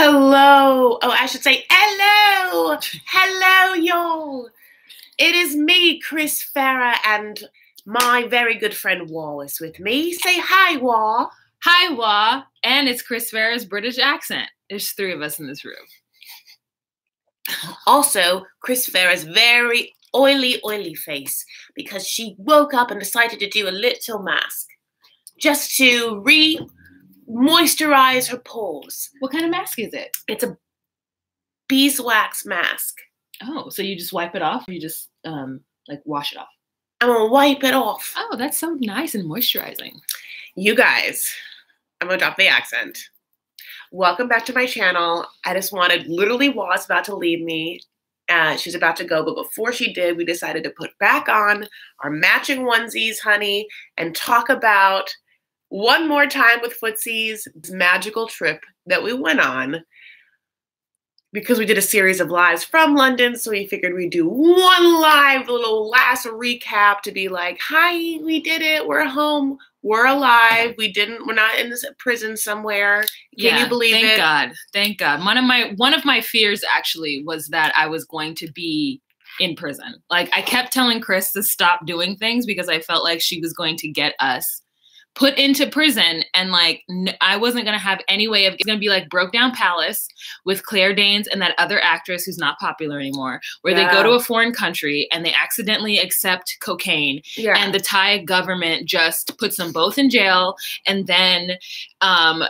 Hello. Oh, I should say hello. Hello, y'all. It is me, Chris Farah, and my very good friend Wah is with me. Say hi, Wah. Hi, Wah. And it's Chris Farah's British accent. There's 3 of us in this room. Also, Chris Farah's very oily face because she woke up and decided to do a little mask just to moisturize her pores. What kind of mask is it? It's a beeswax mask. Oh, so you just wipe it off or you just like wash it off? I'm gonna wipe it off. Oh, that's so nice and moisturizing. You guys, I'm gonna drop the accent. Welcome back to my channel. I just wanted, literally was about to leave me. She's about to go, but before she did, we decided to put back on our matching onesies, honey, and talk about one more time with Footsies, this magical trip that we went on because we did a series of lives from London. So we figured we'd do one live, little last recap to be like, hi, we did it. We're home. We're alive. We're not in this prison somewhere. Can you believe it? Thank God. Thank God. One of my fears actually was that I was going to be in prison. Like, I kept telling Chris to stop doing things because I felt like she was going to get us put into prison, and like I wasn't gonna have any way of. It's gonna be like Broke Down Palace with Claire Danes and that other actress who's not popular anymore, where they go to a foreign country and they accidentally accept cocaine, and the Thai government just puts them both in jail, and then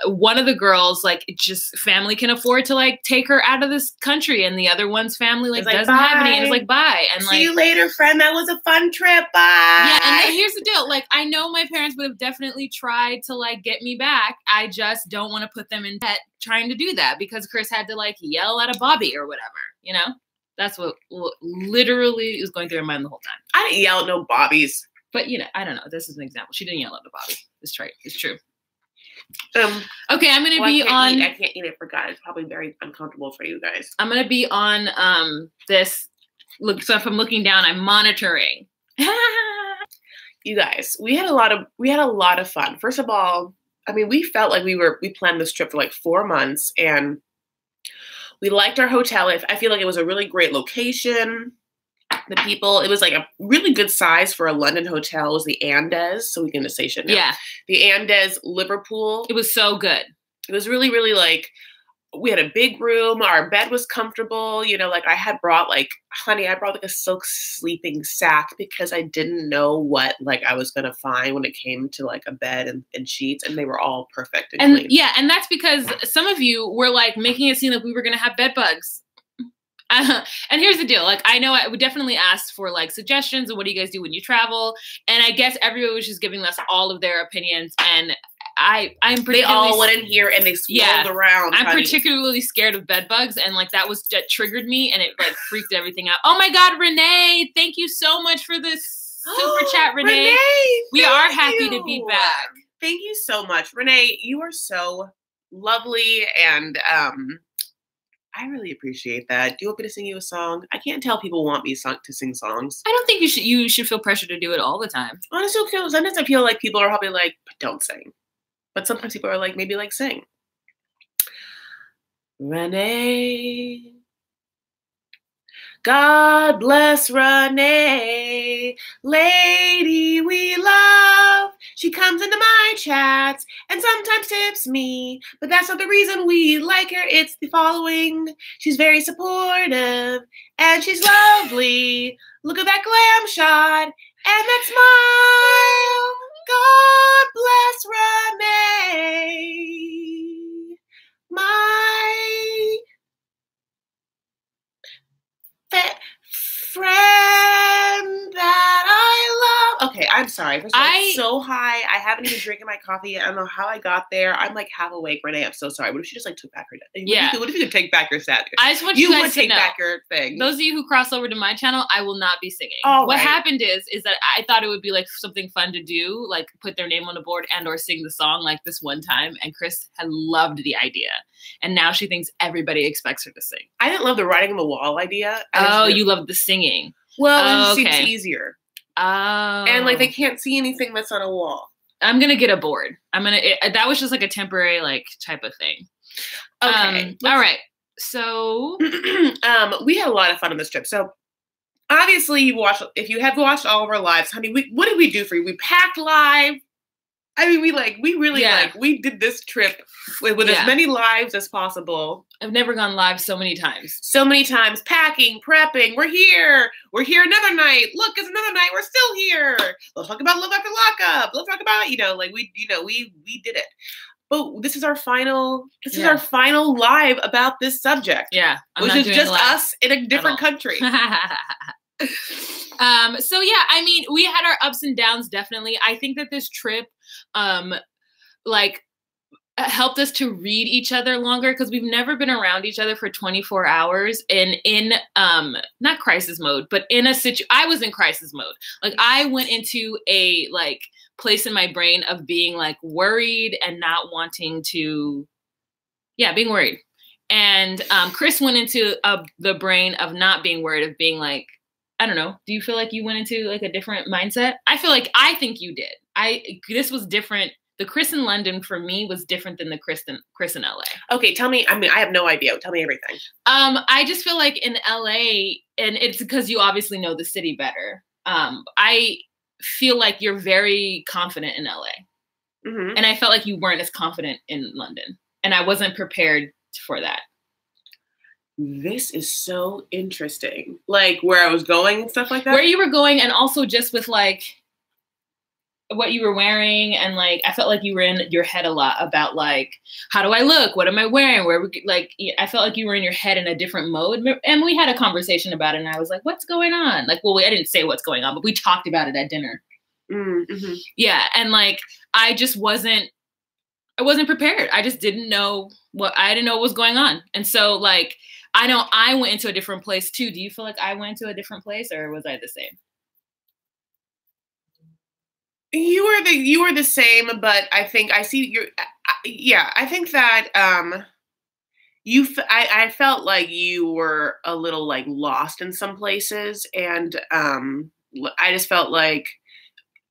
one of the girls, like, just family can afford to like take her out of this country, and the other one's family like doesn't have any, and it's like bye, and like, see you later, friend. That was a fun trip. Bye. Yeah, and then here's the deal. Like, I know my parents would have definitely tried to like get me back. I just don't want to put them in debt trying to do that because Chris had to like yell at a Bobby or whatever, you know? That's what literally is going through her mind the whole time. I didn't yell at no Bobbies. But, you know, I don't know. This is an example. She didn't yell at the Bobby. It's true. It's true. Okay, I'm going to be on... I can't eat it for God. It's probably very uncomfortable for you guys. I'm going to be on this... Look, so if I'm looking down, I'm monitoring. You guys, we had a lot of fun. First of all, I mean, we felt like we planned this trip for like 4 months, and we liked our hotel. I feel like it was a really great location. The people, it was like a really good size for a London hotel. It was the Andes, so we can just say shit now. Yeah. The Andes, Liverpool. It was so good. It was really, really like, we had a big room. Our bed was comfortable. You know, like I brought like a silk sleeping sack because I didn't know what like I was going to find when it came to like a bed and sheets, and they were all perfect and clean. Yeah, and that's because some of you were like making it seem like we were going to have bed bugs. And here's the deal. Like, I know I would definitely ask for like suggestions of what do you guys do when you travel. And I guess everyone was just giving us all of their opinions, and they all went in here and they swirled around. I'm particularly scared of bed bugs, and like that triggered me, and it like freaked everything out. Oh my God, Renee, thank you so much for this super chat, Renee. We are happy to be back. Thank you so much, Renee. You are so lovely, and I really appreciate that. Do you want me to sing you a song? I can't tell people want me to sing songs. I don't think you should feel pressure to do it all the time. Honestly, sometimes I feel like people are probably like, but don't sing. But sometimes people are like, maybe like sing. Renee. God bless Renee. Lady we love. She comes into my chats and sometimes tips me. But that's not the reason we like her. It's the following. She's very supportive and she's lovely. Look at that glam shot and that smile. God bless Renee, my friend that I love. Okay, I'm sorry. First of all, I'm so high. I haven't even drinking my coffee yet. I don't know how I got there. I'm like half awake, Renee. I'm so sorry. What if she just like took back her death? What if you could take back your sadness? I just want you guys to take know, back your thing. Those of you who cross over to my channel, I will not be singing. What happened is that I thought it would be like something fun to do, like put their name on the board and or sing the song like this one time, and Chris had loved the idea. And now she thinks everybody expects her to sing. I didn't love the writing on the wall idea. You loved the singing. Well, it seems easier. Oh. And like they can't see anything that's on a wall. I'm gonna get a board. That was just like a temporary like type of thing. Okay. All right. So we had a lot of fun on this trip. So obviously if you have watched all of our lives, honey, what did we do for you? We packed live. I mean, we did this trip with as many lives as possible. I've never gone live so many times. So many times, packing, prepping. We're here another night. Look, it's another night. We're still here. Let's talk about Love After Lockup. Let's talk about, we did it. But this is our final. This is our final live about this subject. Yeah, which is just us in a different country. So yeah, I mean, we had our ups and downs, definitely. I think that this trip, helped us to read each other longer because we've never been around each other for 24 hours in not crisis mode, but in a I was in crisis mode. Like I went into a place in my brain of being worried and not wanting to, being worried. And Chris went into the brain of not being worried, of being I don't know. Do you feel like you went into a different mindset? I think you did. This was different. The Chris in London for me was different than the Chris in LA. Okay, tell me. I mean, I have no idea. Tell me everything. I just feel like in LA, and it's because you obviously know the city better. I feel like you're very confident in LA. Mm-hmm. And I felt like you weren't as confident in London. And I wasn't prepared for that. This is so interesting. Where I was going and stuff like that? Where you were going, and also just with what you were wearing, and I felt like you were in your head a lot about how do I look? What am I wearing? I felt like you were in your head in a different mode. And we had a conversation about it, and I was like, what's going on? I didn't say what's going on, but we talked about it at dinner. Mm-hmm. Yeah. And I wasn't prepared. I just didn't know what was going on. And so I know I went into a different place too. Do you feel like I went to a different place, or was I the same? You were the same, but I think I see your. I think that I felt like you were a little lost in some places, and I just felt like.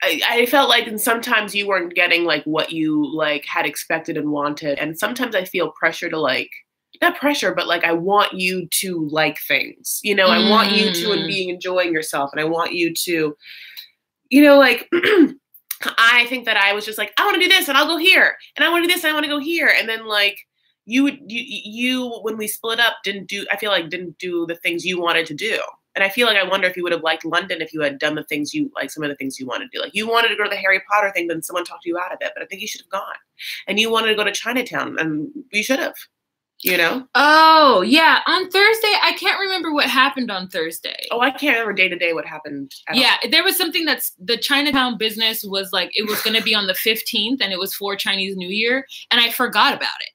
I felt like, and sometimes you weren't getting what you had expected and wanted, and sometimes I feel pressure to not pressure, but I want you to like things, I want you to be enjoying yourself, and I want you to, I think that I was just I want to do this and I'll go here, and I want to do this and I want to go here, and then you when we split up didn't do the things you wanted to do. And I feel I wonder if you would have liked London if you had done the things some of the things you wanted to do. You wanted to go to the Harry Potter thing, then someone talked you out of it. But I think you should have gone. And you wanted to go to Chinatown, and we should have. Oh, yeah. On Thursday, I can't remember what happened on Thursday. Oh, I can't remember day to day what happened at all. There was something the Chinatown business was it was going to be on the 15th, and it was for Chinese New Year, and I forgot about it.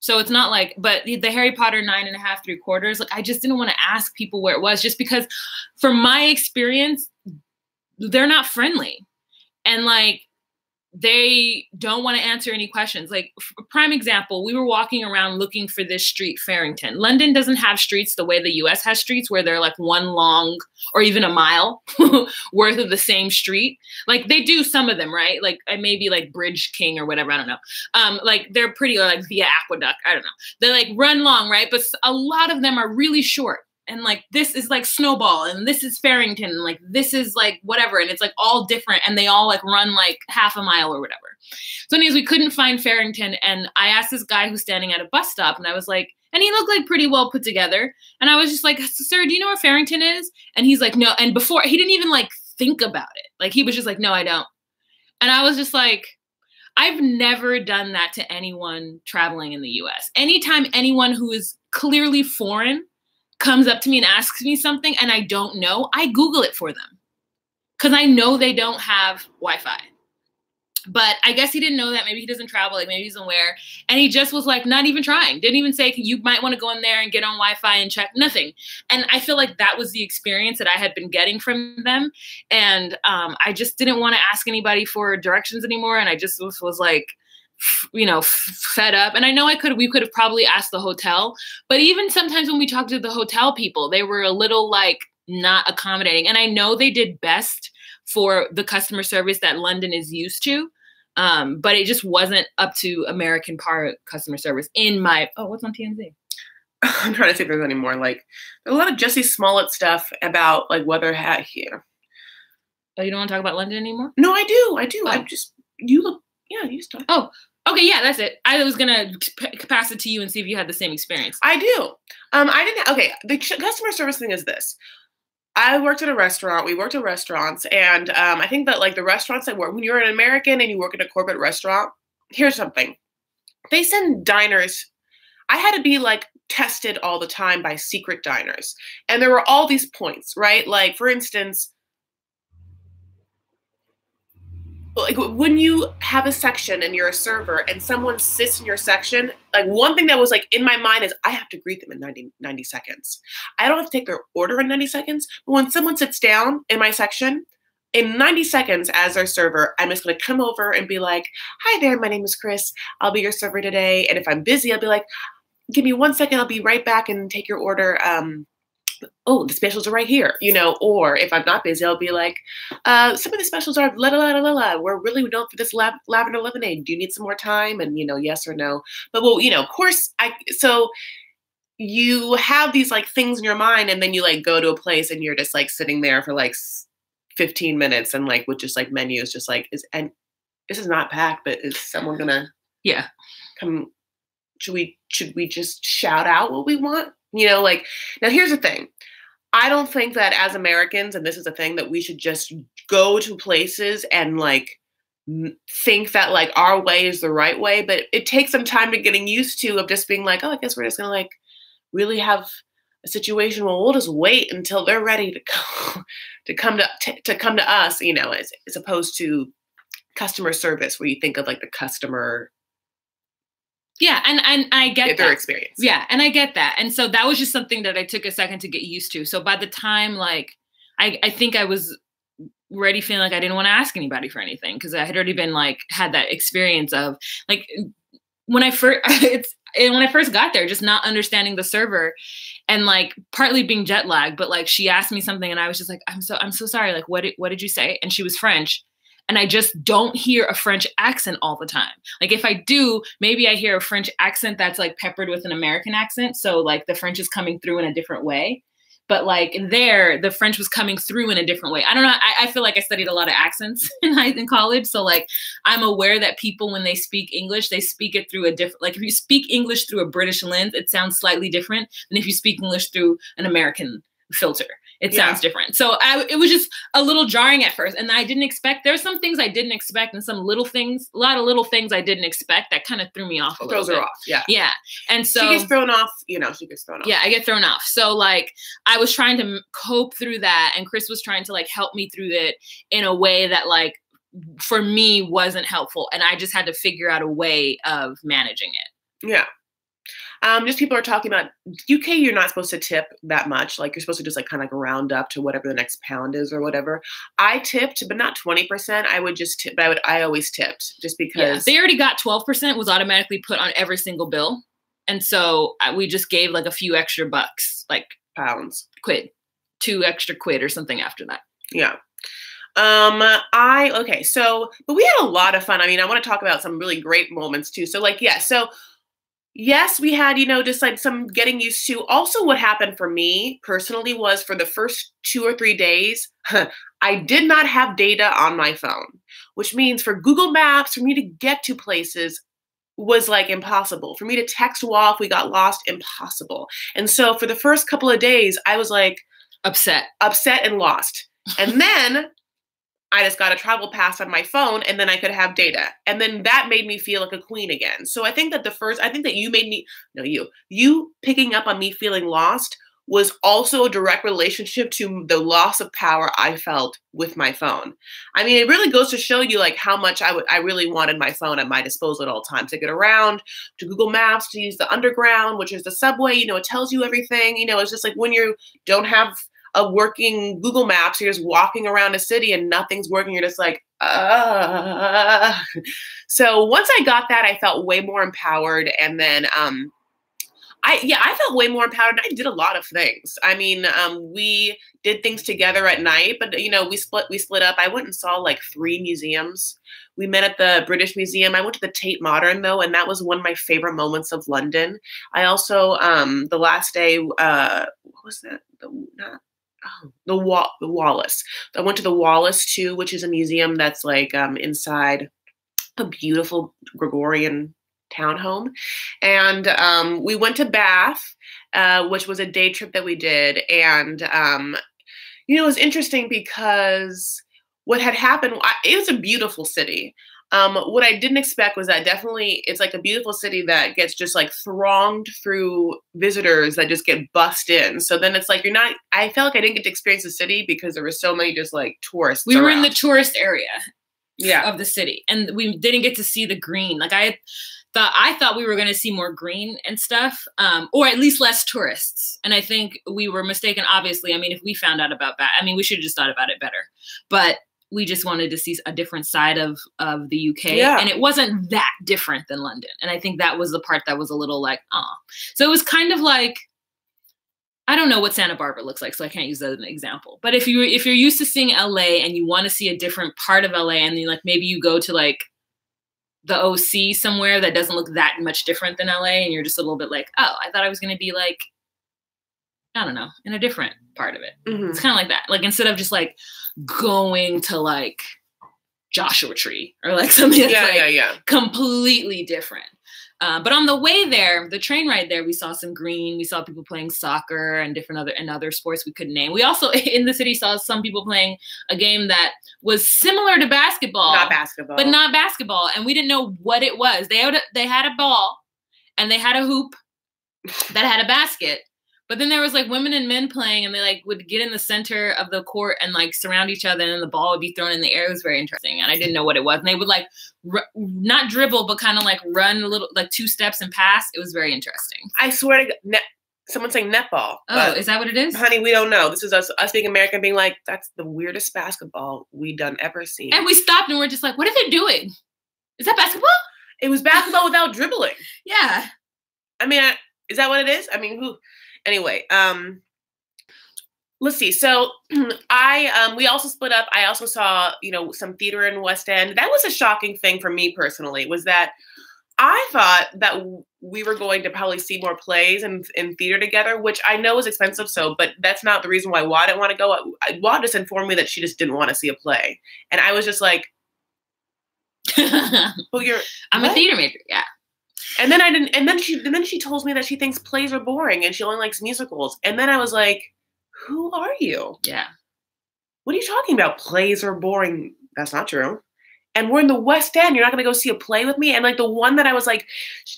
So it's not but the Harry Potter 9.5 3/4, I just didn't want to ask people where it was, just because from my experience, they're not friendly. And they don't want to answer any questions. Prime example, we were walking around looking for this street, Farrington. London doesn't have streets the way the US has streets, where they're one long or even a mile worth of the same street. They do some of them, right? Maybe Bridge King or whatever, I don't know. They're pretty, via Aqueduct, I don't know. They run long, right? But a lot of them are really short. And this is Snowball, and this is Farrington, and this is whatever, and it's all different, and they all run half a mile or whatever. So anyways, we couldn't find Farrington, and I asked this guy who's standing at a bus stop, and I was and he looked pretty well put together, and I was just sir, do you know where Farrington is? And he's no, and before, he didn't even think about it. He was just no, I don't. And I was just I've never done that to anyone traveling in the US. Anytime anyone who is clearly foreign comes up to me and asks me something and I don't know, I Google it for them, because I know they don't have Wi-Fi. But I guess he didn't know that. Maybe he doesn't travel. Maybe he's aware. And he just was not even trying. Didn't even say, you might want to go in there and get on Wi-Fi and check. Nothing. And I feel that was the experience that I had been getting from them. And I just didn't want to ask anybody for directions anymore. And I just was fed up. And I know we could have probably asked the hotel, but even sometimes when we talked to the hotel people, they were a little not accommodating. And I know they did best for the customer service that London is used to, But it just wasn't up to American par customer service in my, what's on TMZ? I'm trying to see if there's any more. Like, there's a lot of Jussie Smollett stuff about like weather hat here. Oh, you don't want to talk about London anymore? No, I do. Oh. I'm just, you just talk. Oh, okay. Yeah, that's it. I was going to pass it to you and see if you had the same experience. I do. I didn't. Okay. The customer service thing is this. I worked at a restaurant. We worked at restaurants. And I think that like the restaurants that work, when you're an American and you work in a corporate restaurant, here's something. They send diners. I had to be like tested all the time by secret diners. And there were all these points, right? Like, for instance, like when you have a section and you're a server and someone sits in your section, like one thing that was like in my mind is I have to greet them in 90 seconds. I don't have to take their order in 90 seconds, but when someone sits down in my section, in 90 seconds as their server, I'm just going to come over and be like, hi there, my name is Chris. I'll be your server today. And if I'm busy, I'll be like, give me 1 second. I'll be right back and take your order. Oh, the specials are right here, or if I'm not busy, I'll be like, some of the specials are we're really known for this lavender lemonade. Do you need some more time? And, yes or no. But, well, of course, so you have these like things in your mind and then you like go to a place and you're just like sitting there for like 15 minutes and like with just like menus, just like, and this is not packed, but is someone gonna come? Should we just shout out what we want? Like, now here's the thing. I don't think that as Americans, and this is a thing, that we should just go to places and like think that like our way is the right way. But it takes some time to getting used to of just being like, oh, I guess we're just gonna like really have a situation where we'll just wait until they're ready to come to us, as opposed to customer service where you think of like the customer. Yeah, and I get their experience. Yeah, and I get that. And so that was just something that I took a second to get used to. So by the time, like, I think I was already feeling like I didn't want to ask anybody for anything because I had already been, like, had that experience of, like, when I first got there, just not understanding the server and, like, partly being jet lagged. But, like, she asked me something and I was just like, I'm so sorry. Like, what did you say? And she was French. And I just don't hear a French accent all the time. Like if I do, maybe I hear a French accent that's like peppered with an American accent. So like the French is coming through in a different way. But like there, the French was coming through in a different way. I don't know. I feel like I studied a lot of accents in college. So like I'm aware that people, when they speak English, they speak it through a different, like if you speak English through a British lens, it sounds slightly different than if you speak English through an American filter. It sounds different. So it was just a little jarring at first. And I didn't expect, there's some things I didn't expect and some little things, a lot of little things I didn't expect that kind of threw me off a little bit. Throws her off. Yeah. Yeah. And so she gets thrown off, she gets thrown off. Yeah, I get thrown off. So like I was trying to cope through that and Chris was trying to like help me through it in a way that like for me wasn't helpful. And I just had to figure out a way of managing it. Yeah. Just people are talking about UK, you're not supposed to tip that much. Like you're supposed to just like kind of like round up to whatever the next pound is or whatever. I tipped, but not 20%. I would just tip, but I always tipped just because. They already got 12% was automatically put on every single bill. And so we just gave like a few extra bucks, like quid, 2 extra quid or something after that. Yeah. Okay. So, but we had a lot of fun. I mean, I want to talk about some really great moments too. So like, yeah. So yes, we had, just like some getting used to. Also, what happened for me personally was for the first 2 or 3 days, I did not have data on my phone, which means for Google Maps, for me to get to places was like impossible. For me to text while if we got lost, impossible. And so for the first couple of days, I was like upset and lost. And then I just got a travel pass on my phone and then I could have data. And then that made me feel like a queen again. So I think that you picking up on me feeling lost was also a direct relationship to the loss of power I felt with my phone. I mean, it really goes to show you like how much I really wanted my phone at my disposal at all times to get around, to Google Maps, to use the underground, which is the subway, it tells you everything. It's just like when you don't have a working Google Maps, you're just walking around a city and nothing's working. You're just like, So once I got that, I felt way more empowered. And then I felt way more empowered. I did a lot of things. I mean, we did things together at night, but we split up. I went and saw like 3 museums. We met at the British Museum. I went to the Tate Modern though, and that was one of my favorite moments of London. I also the last day, what was that? The Wallace. I went to the Wallace too, which is a museum that's like inside a beautiful Gregorian townhome. And we went to Bath, which was a day trip that we did. And, it was interesting because what had happened, it was a beautiful city. What I didn't expect was that definitely it's like a beautiful city that gets just like thronged through visitors that just get bussed in. So then it's like I felt like I didn't get to experience the city because there were so many just like tourists. We were in the tourist area of the city, and we didn't get to see the green. Like I thought we were going to see more green and stuff, or at least less tourists. And I think we were mistaken, obviously. I mean, if we found out about that, I mean, we should have just thought about it better. But we just wanted to see a different side of the UK. Yeah. And it wasn't that different than London. And I think that was the part that was a little like, So it was kind of like, I don't know what Santa Barbara looks like, so I can't use that as an example. But if you're used to seeing LA and you want to see a different part of LA, and then like maybe you go to like the OC somewhere that doesn't look that much different than LA, and you're just a little bit like, oh, I thought I was going to be like, I don't know, in a different part of it. Mm-hmm. It's kind of like that. Like instead of just like going to like Joshua Tree or like something that's completely different. But on the way there, the train ride there, we saw some green. We saw people playing soccer and other sports we couldn't name. We also in the city saw some people playing a game that was similar to basketball, but not basketball. And we didn't know what it was. They had a ball and they had a hoop that had a basket. But then there was like women and men playing, and they like would get in the center of the court and like surround each other, and then the ball would be thrown in the air. It was very interesting, and I didn't know what it was. And they would like not dribble, but kind of like run a little, like 2 steps and pass. It was very interesting. I swear to God, someone's saying netball. Oh, is that what it is? Honey, we don't know. This is us being American being like, that's the weirdest basketball we done ever seen. And we stopped and we're just like, what are they doing? Is that basketball? It was basketball without dribbling. Yeah. I mean, is that what it is? I mean, who? Anyway, let's see. So we also split up. I also saw, some theater in West End. That was a shocking thing for me personally, was that I thought that we were going to probably see more plays in theater together, which I know is expensive. But that's not the reason why Wad didn't want to go. Wad just informed me that she just didn't want to see a play. And I was just like, well, I'm a theater major. Yeah. And then I didn't. And then she told me that she thinks plays are boring and she only likes musicals. And then I was like, "Who are you? Yeah, what are you talking about? Plays are boring. That's not true. And we're in the West End. You're not going to go see a play with me." And like the one that I was like,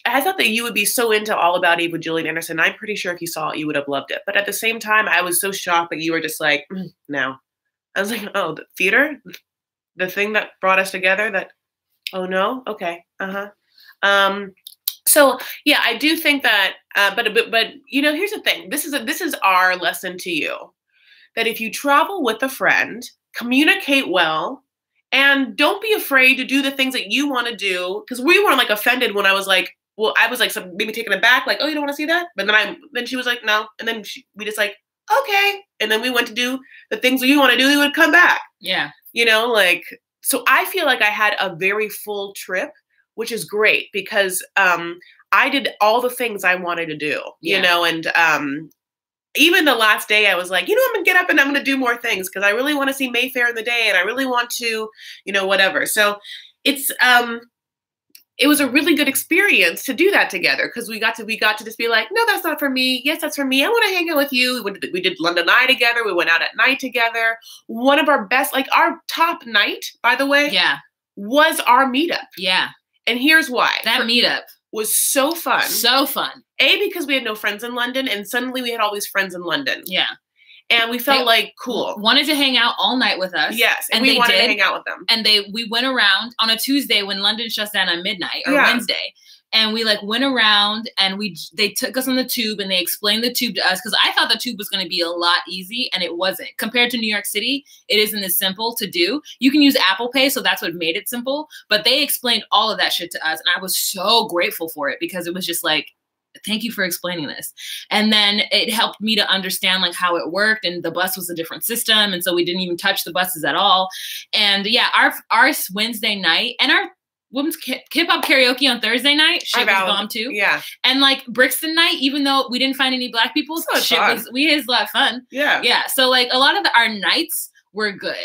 I thought that you would be so into All About Eve with Gillian Anderson. I'm pretty sure if you saw it, you would have loved it. But at the same time, I was so shocked that you were just like, no. I was like, oh, the theater, the thing that brought us together. That, oh no, okay, So yeah, I do think that, but here's the thing. This is our lesson to you, that if you travel with a friend, communicate well, and don't be afraid to do the things that you want to do. Because we weren't like offended when I was like, well, I was like maybe taken aback, like, oh, you don't want to see that? But then she was like, no, and then we just like, okay, and then we went to do the things that you want to do. We would come back. Yeah, so I feel like I had a very full trip, which is great because I did all the things I wanted to do, and even the last day I was like, I'm going to get up and I'm going to do more things because I really want to see Mayfair in the day and I really want to, whatever. So it was a really good experience to do that together because we got to just be like, no, that's not for me. Yes, that's for me. I want to hang out with you. We did London Eye together. We went out at night together. One of our best, like our top night, by the way, was our meetup. Yeah. And here's why. That meetup was so fun. So fun. Because we had no friends in London, and suddenly we had all these friends in London. Yeah. And we felt like cool. Wanted to hang out all night with us. Yes, and we wanted to hang out with them. And we went around on a Tuesday when London shuts down at midnight, or Wednesday. And we like went around and they took us on the tube and they explained the tube to us because I thought the tube was going to be a lot easy and it wasn't. Compared to New York City, it isn't as simple to do. You can use Apple Pay, so that's what made it simple. But they explained all of that shit to us and I was so grateful for it because it was just like, thank you for explaining this. And then it helped me to understand like how it worked. And the bus was a different system. And so we didn't even touch the buses at all. And yeah, our Wednesday night and our women's hip-hop karaoke on Thursday night, shit was bomb too. Yeah. And like Brixton night, even though we didn't find any Black people, we had a lot of fun. Yeah. Yeah. So like a lot of our nights were good.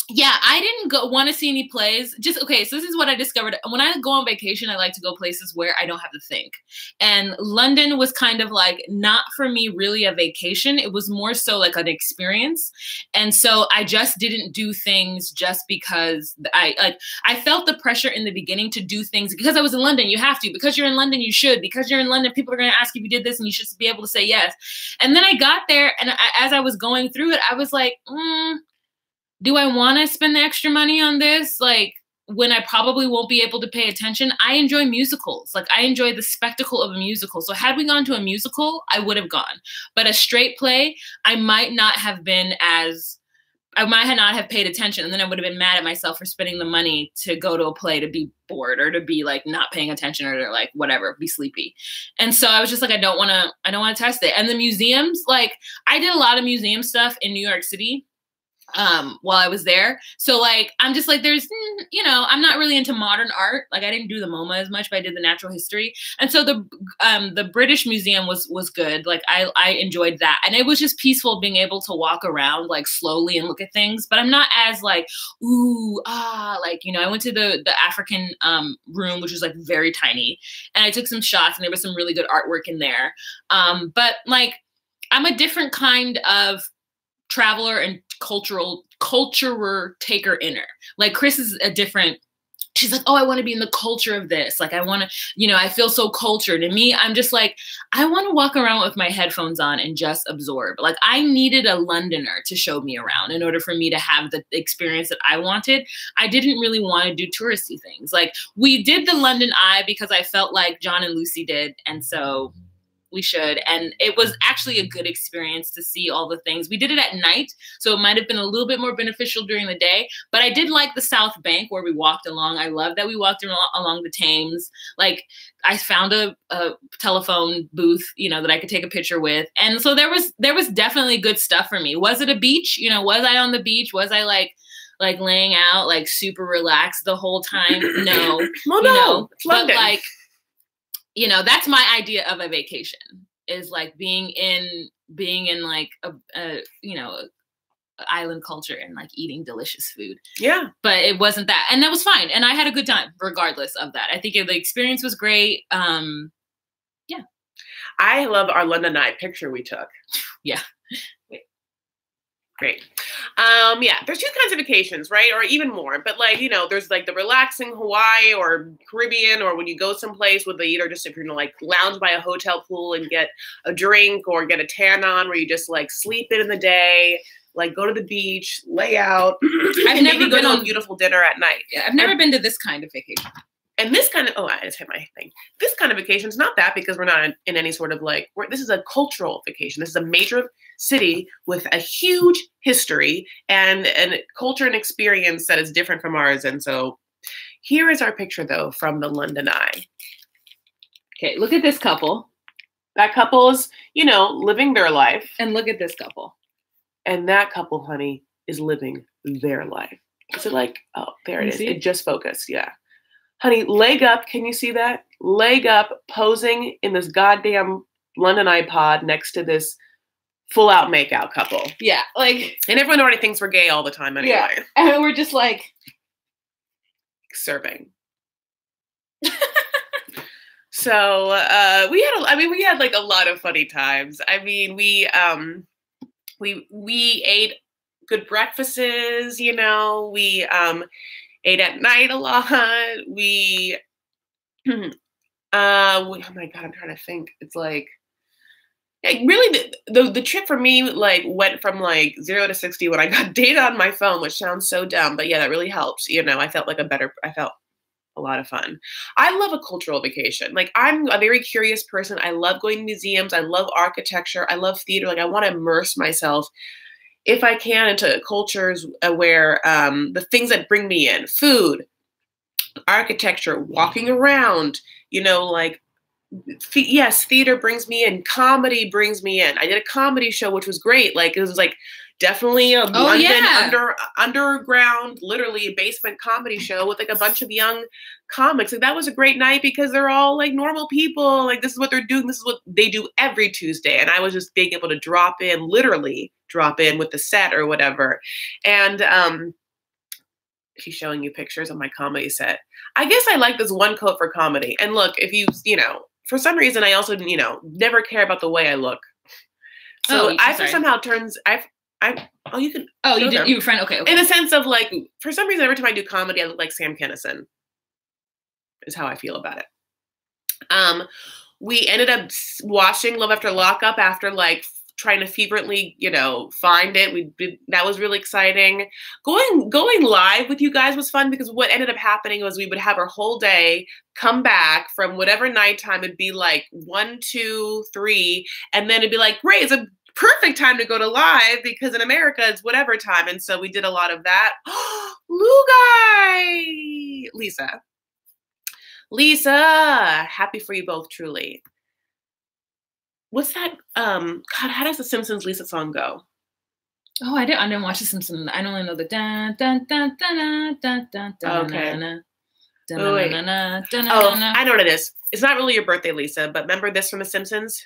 Yeah, I didn't want to see any plays. Okay, so this is what I discovered. When I go on vacation, I like to go places where I don't have to think. And London was kind of like not for me really a vacation. It was more so like an experience. And so I just didn't do things just because I felt the pressure in the beginning to do things because I was in London. You have to. Because you're in London, you should. Because you're in London, people are going to ask if you did this and you should be able to say yes. And then I got there and as I was going through it, I was like, do I want to spend the extra money on this? Like when I probably won't be able to pay attention. I enjoy musicals. Like I enjoy the spectacle of a musical. So had we gone to a musical, I would have gone. But a straight play, I might not have paid attention. And then I would have been mad at myself for spending the money to go to a play to be bored or to be like not paying attention or to like whatever, be sleepy. And so I was just like, I don't want to test it. And the museums, like I did a lot of museum stuff in New York City while I was there. So like, I'm just like, there's, I'm not really into modern art. Like I didn't do the MoMA as much, but I did the natural history. And so the British Museum was good. Like I enjoyed that. And it was just peaceful being able to walk around like slowly and look at things, but I'm not as like, I went to the African room, which was like very tiny, and I took some shots and there was some really good artwork in there. But like, I'm a different kind of traveler and culturer taker inner. Like Chris is a different, she's like, oh, I want to be in the culture of this. Like I want to, I feel so cultured. And me, I'm just like, I want to walk around with my headphones on and just absorb. Like I needed a Londoner to show me around in order for me to have the experience that I wanted. I didn't really want to do touristy things. Like we did the London Eye because I felt like John and Lucy did. And so we should. And it was actually a good experience to see all the things. We did it at night, so it might have been a little bit more beneficial during the day. But I did like the South Bank where we walked along. I love that we walked along the Thames. Like I found a telephone booth, that I could take a picture with. And so there was definitely good stuff for me. Was it a beach? Was I on the beach? Was I like laying out, like super relaxed the whole time? No. Well, no. But like, that's my idea of a vacation is like being in like a island culture and like eating delicious food. Yeah. But it wasn't that. And that was fine. And I had a good time regardless of that. I think the experience was great. Yeah. I love our London Eye picture we took. Yeah. Great. Yeah, there's two kinds of vacations, right? Or even more. But like, there's like the relaxing Hawaii or Caribbean, or when you go someplace with either just if you're gonna like lounge by a hotel pool and get a drink or get a tan on, where you just like sleep in the day, like go to the beach, lay out. I've never been on a beautiful dinner at night. Yeah, I've never been to this kind of vacation. And this kind of, I just hit my thing. This kind of vacation is not that because we're not in any sort of like, this is a cultural vacation. This is a major city with a huge history and culture and experience that is different from ours. And so here is our picture though from the London Eye. Okay, look at this couple. That couple is, living their life. And look at this couple. And that couple, honey, is living their life. Is it like, oh, there it is. It just focused, yeah. Honey, leg up. Can you see that? Leg up, posing in this goddamn London Eye pod next to this full-out makeout couple. Yeah, like... And everyone already thinks we're gay all the time anyway. Yeah, and we're just like... Serving. So, we had like a lot of funny times. I mean, we ate good breakfasts, we... ate at night a lot. Oh my God, I'm trying to think. It's like really the trip for me like went from like 0 to 60 when I got data on my phone, which sounds so dumb, but yeah, that really helps. I felt a lot of fun. I love a cultural vacation. Like I'm a very curious person. I love going to museums. I love architecture. I love theater. Like I want to immerse myself if I can, into cultures where the things that bring me in, food, architecture, walking around, like Yes, theater brings me in. Comedy brings me in. I did a comedy show, which was great. Like, it was like definitely a London underground, literally a basement comedy show with like a bunch of young comics. Like, that was a great night because they're all like normal people. Like, this is what they're doing. This is what they do every Tuesday. And I was just being able to literally drop in with the set or whatever. And she's showing you pictures of my comedy set. I guess I like this one coat for comedy. And look, if you know, for some reason, I also, never care about the way I look. So somehow turns, you can. Oh, you did. You were friend. Okay. In a sense of like, for some reason, every time I do comedy, I look like Sam Kinison. Is how I feel about it. We ended up watching Love After Lockup after like trying to feverishly, find it. That was really exciting. Going live with you guys was fun because what ended up happening was we would have our whole day, come back from whatever nighttime. It'd be like 1, 2, 3, and then it'd be like, great, it's a perfect time to go to live because in America it's whatever time. And so we did a lot of that. Lugai! Lisa, happy for you both, truly. What's that? God, how does the Simpsons Lisa song go? Oh, I didn't watch the Simpsons. I only know the dun dun dun dun dun dun dun. Okay. Oh, I know what it is. It's not really your birthday, Lisa, but remember this from The Simpsons?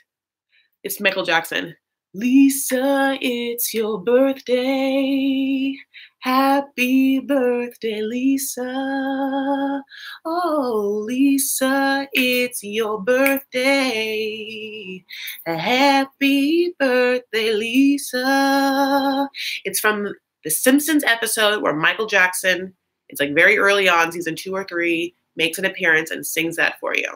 It's Michael Jackson. Lisa, it's your birthday. Happy birthday, Lisa. Oh, Lisa, it's your birthday. Happy birthday, Lisa. It's from the Simpsons episode where Michael Jackson, it's like very early on, season 2 or 3, makes an appearance and sings that for you.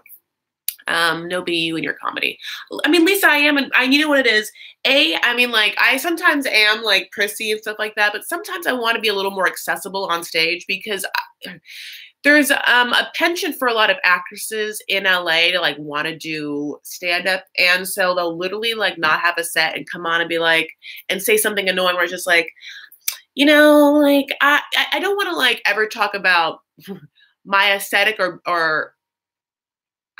No be you in your comedy. I mean, Lisa, you know what it is? I sometimes am like prissy and stuff like that, but sometimes I want to be a little more accessible on stage because there's a penchant for a lot of actresses in LA to like want to do stand-up. And so they'll literally like not have a set and come on and be like, and say something annoying where it's just like, I don't want to like ever talk about my aesthetic or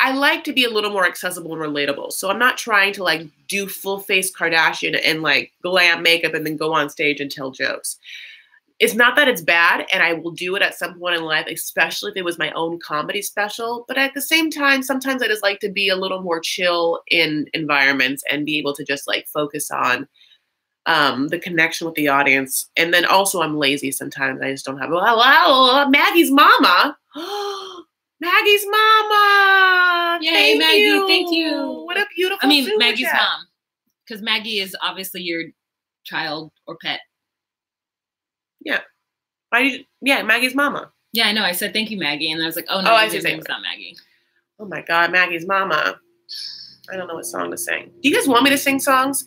I like to be a little more accessible and relatable. So I'm not trying to like do full face Kardashian and like glam makeup and then go on stage and tell jokes. It's not that it's bad, and I will do it at some point in life, especially if it was my own comedy special. But at the same time, sometimes I just like to be a little more chill in environments and be able to just like focus on the connection with the audience. And then also I'm lazy sometimes. I just don't have, Maggie's mama. Maggie's mama. Yay, Maggie, thank you. What a beautiful Maggie's mom. Because Maggie is obviously your child or pet. Yeah. Maggie's mama. Yeah, I know. I said thank you, Maggie. And I was like, oh no, his name's not Maggie. Oh my God, Maggie's mama. I don't know what song to sing. Do you guys want me to sing songs?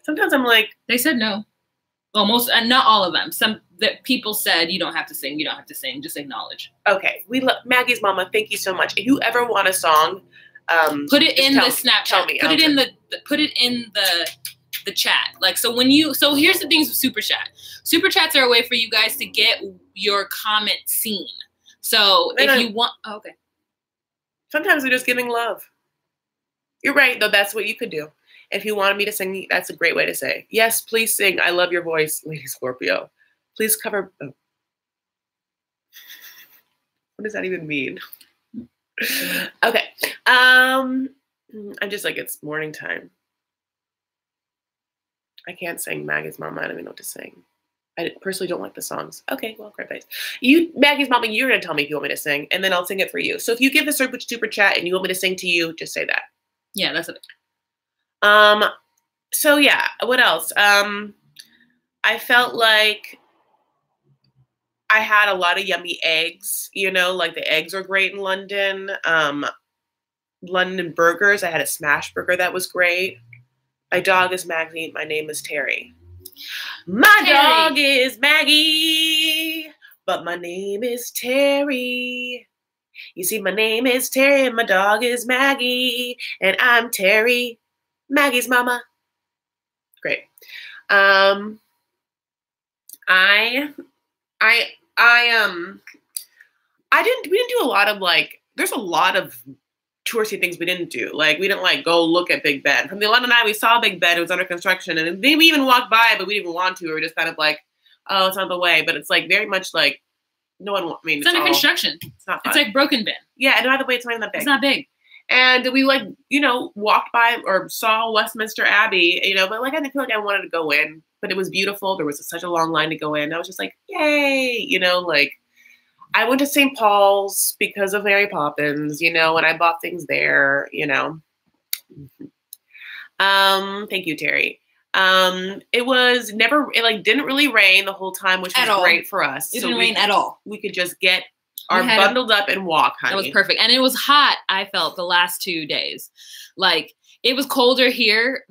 Sometimes I'm like. They said no. Well, not all of them. Some that people said you don't have to sing. You don't have to sing. Just acknowledge. Okay, we love Maggie's mama. Thank you so much. If you ever want a song, put it in the Snapchat. Tell me. Put it in the chat. Like so here's the things with super chat. Super chats are a way for you guys to get your comment seen. So if you want, okay. Sometimes we're just giving love. You're right, though. That's what you could do. If you wanted me to sing, that's a great way to say, yes, please sing. I love your voice, Lady Scorpio. Please cover. Oh. What does that even mean? Okay. I'm just like, it's morning time. I can't sing Maggie's Mama. I don't even know what to sing. I personally don't like the songs. Okay, well, great face. Maggie's Mama, you're going to tell me if you want me to sing, and then I'll sing it for you. So if you give a super chat and you want me to sing to you, just say that. Yeah, that's it. So yeah, what else? I felt like I had a lot of yummy eggs, like the eggs are great in London. London burgers. I had a smash burger that was great. My dog is Maggie. My name is Terry. My dog is Maggie, but my name is Terry. You see, my name is Terry and my dog is Maggie, and I'm Terry, Maggie's mama. Great. We didn't do a lot of like, there's a lot of touristy things we didn't do. Like, we didn't like go look at Big Ben. From the London Eye, we saw Big Ben. It was under construction, and then we even walked by, but we didn't even want to. We were just kind of like, oh, it's on the way. But it's like very much like no one. I mean, it's under construction. It's not fun. It's like Broken Ben. Yeah, and by the way, it's not even that big. It's not big. And we like, you know, walked by or saw Westminster Abbey, you know, but like I didn't feel like I wanted to go in, but it was beautiful. There was such a long line to go in. I was just like, yay, you know, like I went to St. Paul's because of Mary Poppins, you know, and I bought things there, you know. Thank you, Terry. It was never, it like didn't really rain the whole time, which was great for us. It didn't rain at all. We could just get bundled up and walk, honey. That was perfect. And it was hot, I felt, the last 2 days. Like, it was colder here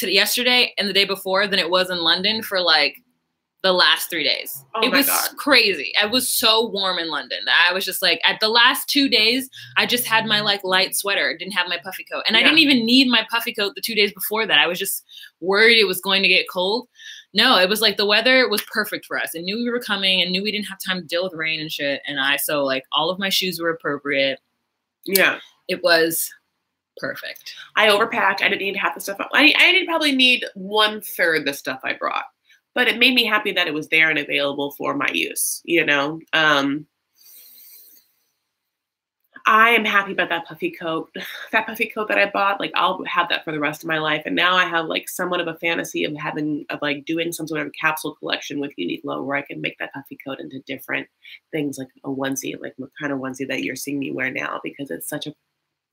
yesterday and the day before than it was in London for, like, the last 3 days. Oh it was crazy. It was so warm in London. I was just, like, at the last 2 days, I just had my, like, light sweater. Didn't have my puffy coat. And I didn't even need my puffy coat the 2 days before that. I was just worried it was going to get cold. No, it was like the weather was perfect for us. I knew we were coming and knew we didn't have time to deal with rain and shit. And so like all of my shoes were appropriate. Yeah. It was perfect. I overpacked. I didn't need half the stuff. I didn't probably need 1/3 the stuff I brought, but it made me happy that it was there and available for my use, you know? I am happy about that puffy coat. That puffy coat that I bought, like I'll have that for the rest of my life. And now I have like somewhat of a fantasy of like doing some sort of capsule collection with Uniqlo where I can make that puffy coat into different things, like a onesie, like what kind of onesie that you're seeing me wear now, because it's such a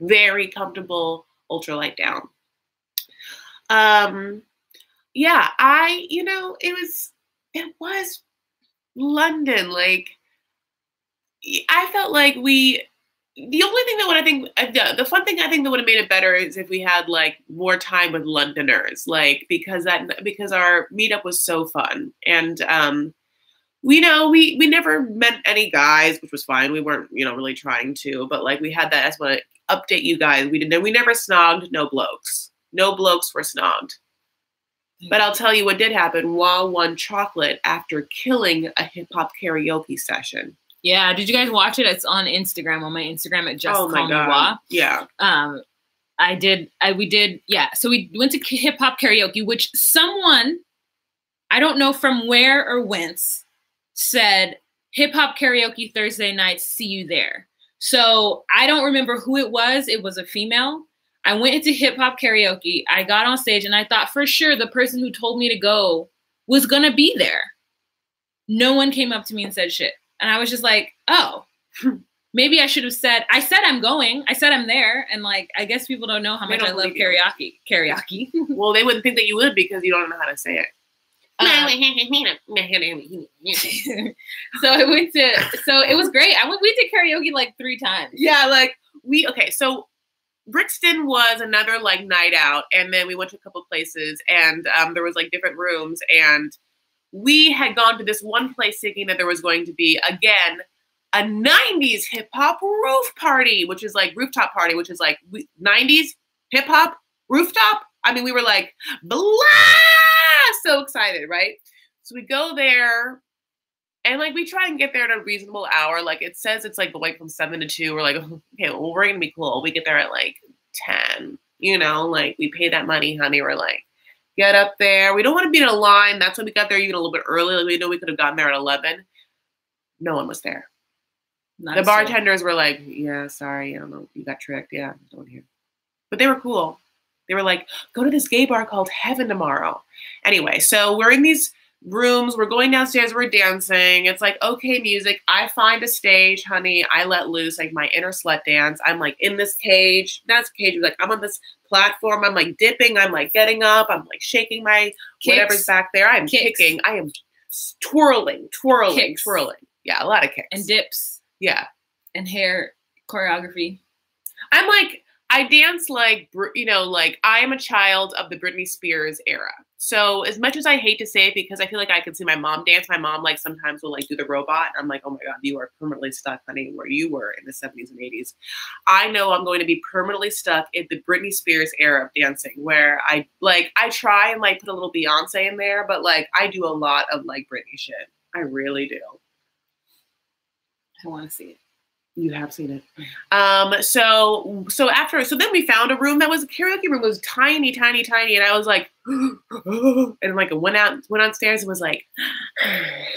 very comfortable ultralight down. Yeah, you know, it was London. Like I felt like the only thing that the fun thing I think that would have made it better is if we had like more time with Londoners, like because our meetup was so fun. And we never met any guys, which was fine. We weren't, you know, really trying to, but like we had that as what update you guys. We never snogged, no blokes. No blokes were snogged. But I'll tell you what did happen. Wah won chocolate after killing a hip hop karaoke session. Yeah, did you guys watch it? It's on Instagram, on my Instagram at Just Call Me Wah. Yeah. We did, yeah. So we went to hip hop karaoke, which someone, I don't know from where or whence, said hip hop karaoke Thursday nights, see you there. So I don't remember who it was. It was a female. I went into hip hop karaoke. I got on stage and I thought for sure the person who told me to go was going to be there. No one came up to me and said shit. And I was just like, oh, maybe I should have said, I said I'm going. I said I'm there. And like, I guess people don't know how much I love karaoke. Well, they wouldn't think that you would because you don't know how to say it. So it was great. We did karaoke like 3 times. Yeah, like so Brixton was another like night out. And then we went to a couple places and there was like different rooms, and we had gone to this one place thinking that there was going to be, again, a 90s hip-hop rooftop party, which is like 90s hip-hop rooftop. I mean, we were like, blah, so excited, right? So we go there, and like we try and get there at a reasonable hour. Like it says it's like going from 7 to 2. We're like, okay, well, we're going to be cool. We get there at like 10, you know, like we pay that money, honey. We're like, get up there. We don't want to be in a line. That's when we got there even a little bit early. Like we know we could have gotten there at 11. No one was there. The bartenders were like, yeah, sorry. I don't know. You got tricked. Yeah, no one here. But they were cool. They were like, go to this gay bar called Heaven tomorrow. Anyway, so we're in these rooms. We're going downstairs. We're dancing. It's like, okay, music. I find a stage, honey. I let loose like my inner slut dance. I'm like in this cage. That's cage. Like I'm on this platform. I'm like dipping. I'm like getting up. I'm like shaking my whatever's back there. I'm kicking. I am twirling. Yeah, a lot of kicks. And dips. Yeah. And hair choreography. I'm like, I dance like, you know, like I am a child of the Britney Spears era. So as much as I hate to say it, because I feel like I can see my mom dance, my mom like sometimes will like do the robot. And I'm like, oh my God, you are permanently stuck, honey, where you were in the 70s and 80s. I know I'm going to be permanently stuck in the Britney Spears era of dancing, where I try and like put a little Beyonce in there, but like I do a lot of like Britney shit. I really do. I want to see it. You have seen it. So then we found a room that was a karaoke room. It was tiny, tiny, tiny. And I was like, and like went downstairs and was like,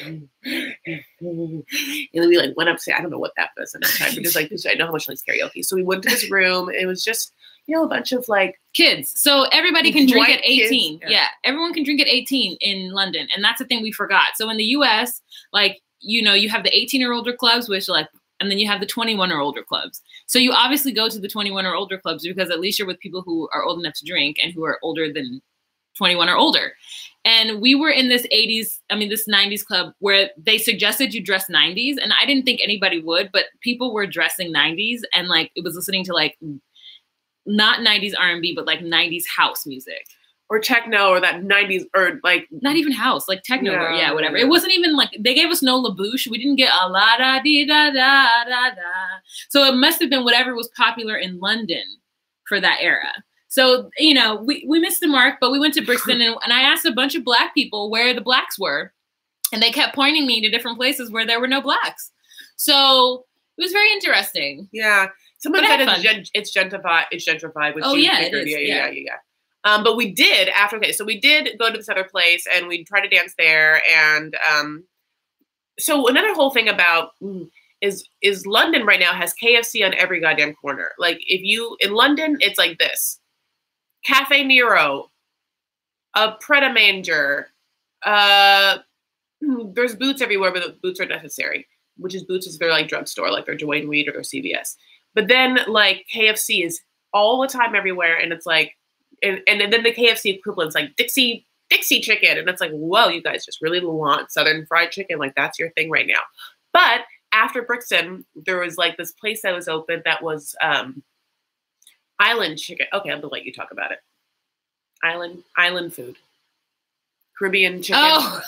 and then we like went upstairs. I don't know what that was at that time, but just like, I know how much I like karaoke. So we went to this room. It was just, you know, a bunch of like kids. So everybody can drink at 18. Yeah, everyone can drink at 18 in London. And that's the thing we forgot. So in the US, like, you know, you have the 18 or older clubs, which like, and then you have the 21 or older clubs. So you obviously go to the 21 or older clubs because at least you're with people who are old enough to drink and who are older than 21 or older. And we were in this 90s club where they suggested you dress 90s. And I didn't think anybody would, but people were dressing 90s and like, it was listening to like, not 90s R&B, but like 90s house music. Or techno, or that 90s, or like not even house, like techno, or whatever. It wasn't even like they gave us no labouche. We didn't get a la da dee da da da da. So it must have been whatever was popular in London for that era. So you know, we missed the mark, but we went to Brixton and I asked a bunch of Black people where the Blacks were, and they kept pointing me to different places where there were no Blacks. So it was very interesting. Yeah, someone said it's gentrified. It's gentrified. Which it is. Yeah. But we did so we did go to this other place and we tried to dance there. And so another whole thing about is London right now has KFC on every goddamn corner. Like if you in London, it's like this: Cafe Nero, a Pret a Manger. There's Boots everywhere, but the Boots are necessary. Which is Boots is their like drugstore, like their Dwayne Reed or their CVS. But then like KFC is all the time everywhere, and it's like. And then the KFC equivalent's like Dixie chicken. And it's like, whoa, you guys just really want Southern fried chicken. Like that's your thing right now. But after Brixton, there was like this place that was open that was island chicken. Okay, I'm gonna let you talk about it. Island food. Caribbean chicken. Oh.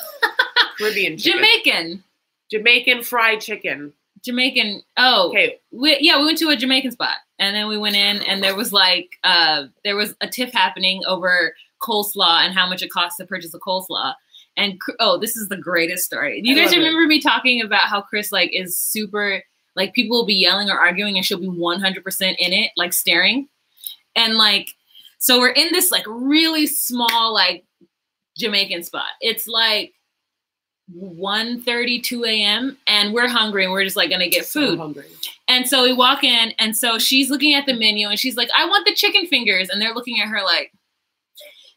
Caribbean chicken. Jamaican fried chicken. Jamaican. Oh, okay. We went to a Jamaican spot and then we went in and there was like, there was a tiff happening over coleslaw and how much it costs to purchase a coleslaw. And this is the greatest story. Do you guys remember me talking about how Chris like is super, like people will be yelling or arguing and she'll be 100% in it, like staring. And like, so we're in this like really small, like Jamaican spot. It's like 1:32 a.m. and we're hungry and we're just like gonna get food. Hungry. And so we walk in and so she's looking at the menu and she's like, I want the chicken fingers. And they're looking at her like,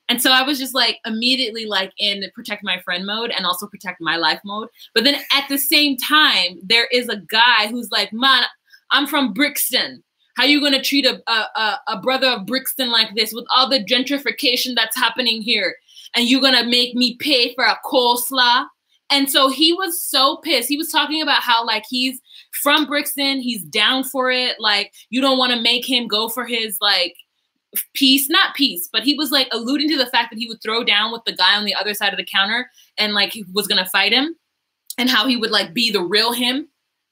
and so I was just like immediately like in protect my friend mode and also protect my life mode. But then at the same time, there is a guy who's like, man, I'm from Brixton. How you gonna treat a brother of Brixton like this with all the gentrification that's happening here? And you're gonna make me pay for a coleslaw? And so he was so pissed. He was talking about how like he's from Brixton, he's down for it. Like you don't want to make him go for his like not peace, but he was like alluding to the fact that he would throw down with the guy on the other side of the counter and like he was gonna fight him, and how he would like be the real him,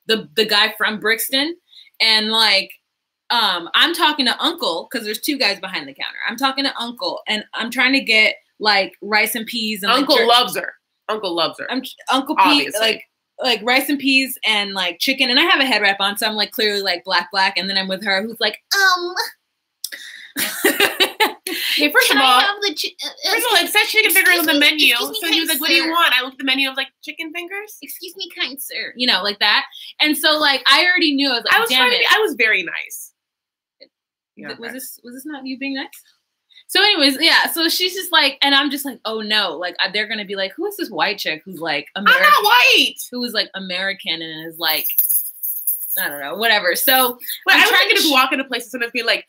the guy from Brixton. And like I'm talking to Uncle because there's two guys behind the counter. I'm talking to Uncle and I'm trying to get like rice and peas and Uncle loves her. Uncle loves her. Uncle Pete, like rice and peas and like chicken. And I have a head wrap on, so I'm like clearly like black. And then I'm with her who's like, Hey, first of all, it says chicken fingers on the menu. So he was like, what do you want? I looked at the menu, I was like, chicken fingers? Excuse me, kind sir. You know, like that. And so like I already knew. I was like, I was very nice. Yeah, was this not you being nice? So anyways, yeah, so she's just like, and I'm just like, oh no, like they're going to be like, who is this white chick who's like American? I'm not white! Who is like American and is like, I don't know, whatever. So I'm trying to walk into places and be like,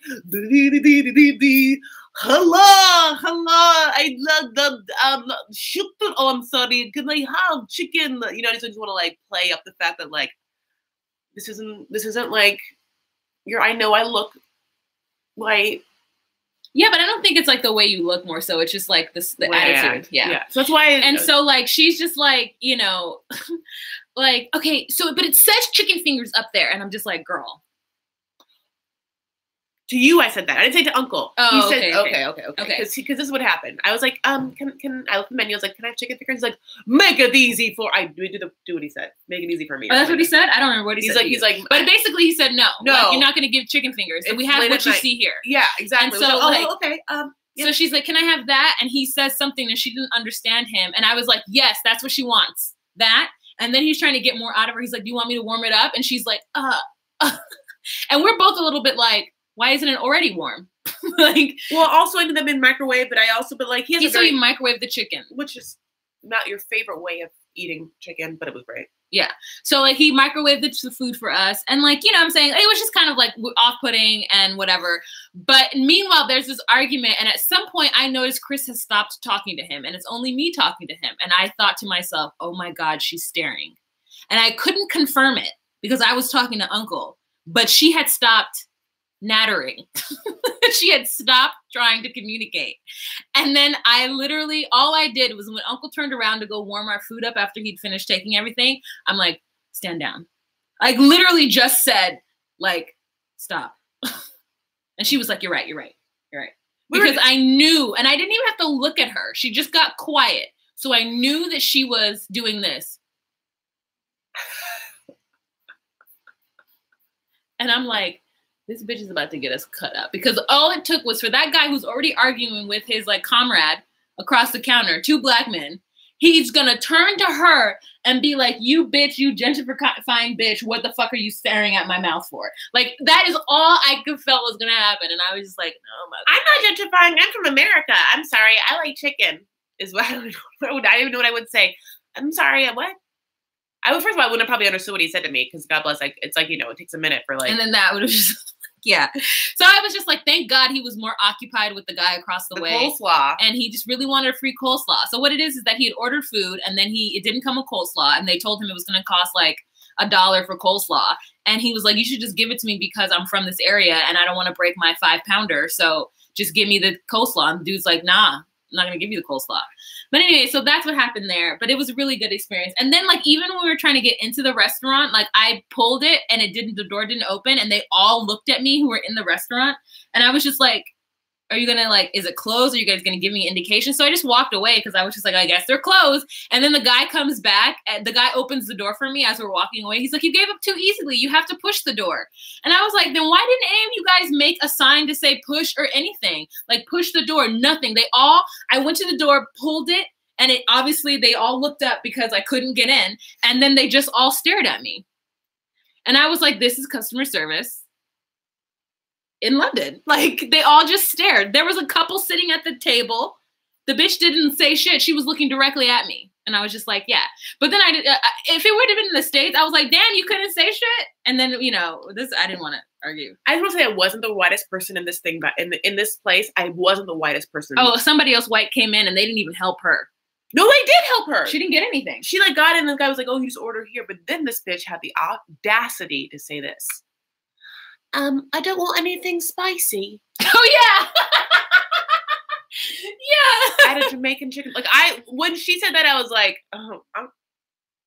hello, I love the, shoot, oh, I'm sorry, can I have chicken? You know, I just want to like play up the fact that like, this isn't like, I know I look white. Yeah, but I don't think it's like the way you look more so. It's just like the attitude. Yeah. So that's why. And so like, she's just like, you know, like, okay, so, but it says chicken fingers up there. And I'm just like, girl, To you, I said that. I didn't say to Uncle. Oh, he said, okay. okay. Because this is what happened. I was like, can I looked at the menu? I was like, can I have chicken fingers? He's like, make it easy for. I do what he said. Make it easy for me. Oh, that's what he said. I don't remember what he said. He's like, but basically he said no. No, like, you're not going to give chicken fingers. And we have what you see here. Yeah, exactly. And so, like, okay. So she's like, can I have that? And he says something and she didn't understand him. And I was like, yes, that's what she wants. That. And then he's trying to get more out of her. He's like, do you want me to warm it up? And she's like, And we're both a little bit like, why isn't it already warm? Like, well, also ended up in microwave, but like he microwaved the chicken, which is not your favorite way of eating chicken, but it was great. Yeah. So like he microwaved the food for us, and like, you know what I'm saying, it was just kind of like off-putting and whatever. But meanwhile, there's this argument, and at some point I noticed Chris has stopped talking to him, and it's only me talking to him. And I thought to myself, oh my God, she's staring. And I couldn't confirm it because I was talking to Uncle, but she had stopped nattering. She had stopped trying to communicate. And then all I did was when Uncle turned around to go warm our food up after he'd finished taking everything, I'm like, stand down. I literally just said, like, stop. And she was like, you're right. Because I knew, and I didn't even have to look at her. She just got quiet. So I knew that she was doing this. And I'm like, this bitch is about to get us cut up, because all it took was for that guy who's already arguing with his like comrade across the counter, 2 black men. He's gonna turn to her and be like, you bitch, you gentrifying bitch, what the fuck are you staring at my mouth for? Like, that is all I could felt was gonna happen. And I was just like, oh my God. I'm not gentrifying, I'm from America. I'm sorry, I like chicken, is what I don't even know what I would say. I'm sorry, what? First of all, I wouldn't have probably understood what he said to me, because God bless, like, it's like, you know, it takes a minute for like. And then that would have just, yeah. So I was just like, thank God he was more occupied with the guy across the way. Coleslaw. And he just really wanted a free coleslaw. So what it is that he had ordered food, and then it didn't come with coleslaw, and they told him it was going to cost like $1 for coleslaw. And he was like, you should just give it to me because I'm from this area and I don't want to break my 5-pounder. So just give me the coleslaw. And the dude's like, nah, I'm not going to give you the coleslaw. But anyway, so that's what happened there. But it was a really good experience. And then like, even when we were trying to get into the restaurant, like I pulled it and the door didn't open, and they all looked at me who were in the restaurant. And I was just like, are you going to like, is it closed? Are you guys going to give me an indication? So I just walked away because I was just like, I guess they're closed. And then the guy comes back and the guy opens the door for me as we're walking away. He's like, you gave up too easily. You have to push the door. And I was like, then why didn't any of you guys make a sign to say push or anything? Like push the door, nothing. I went to the door, pulled it, and obviously they all looked up because I couldn't get in. And then they just all stared at me. And I was like, this is customer service in London. Like, they all just stared. There was a couple sitting at the table. The bitch didn't say shit. She was looking directly at me. And I was just like, yeah. But then if it would have been in the States, I was like, damn, you couldn't say shit? And then, you know, I didn't want to argue. I just want to say I wasn't the whitest person in this thing, but in this place, I wasn't the whitest person. Oh, somebody else white came in and they didn't even help her. No, they did help her. She didn't get anything. She like got in and the guy was like, oh, you just order here. But then this bitch had the audacity to say this. I don't want anything spicy. Oh, yeah. Yeah. I had a Jamaican chicken. Like, when she said that, I was like, oh,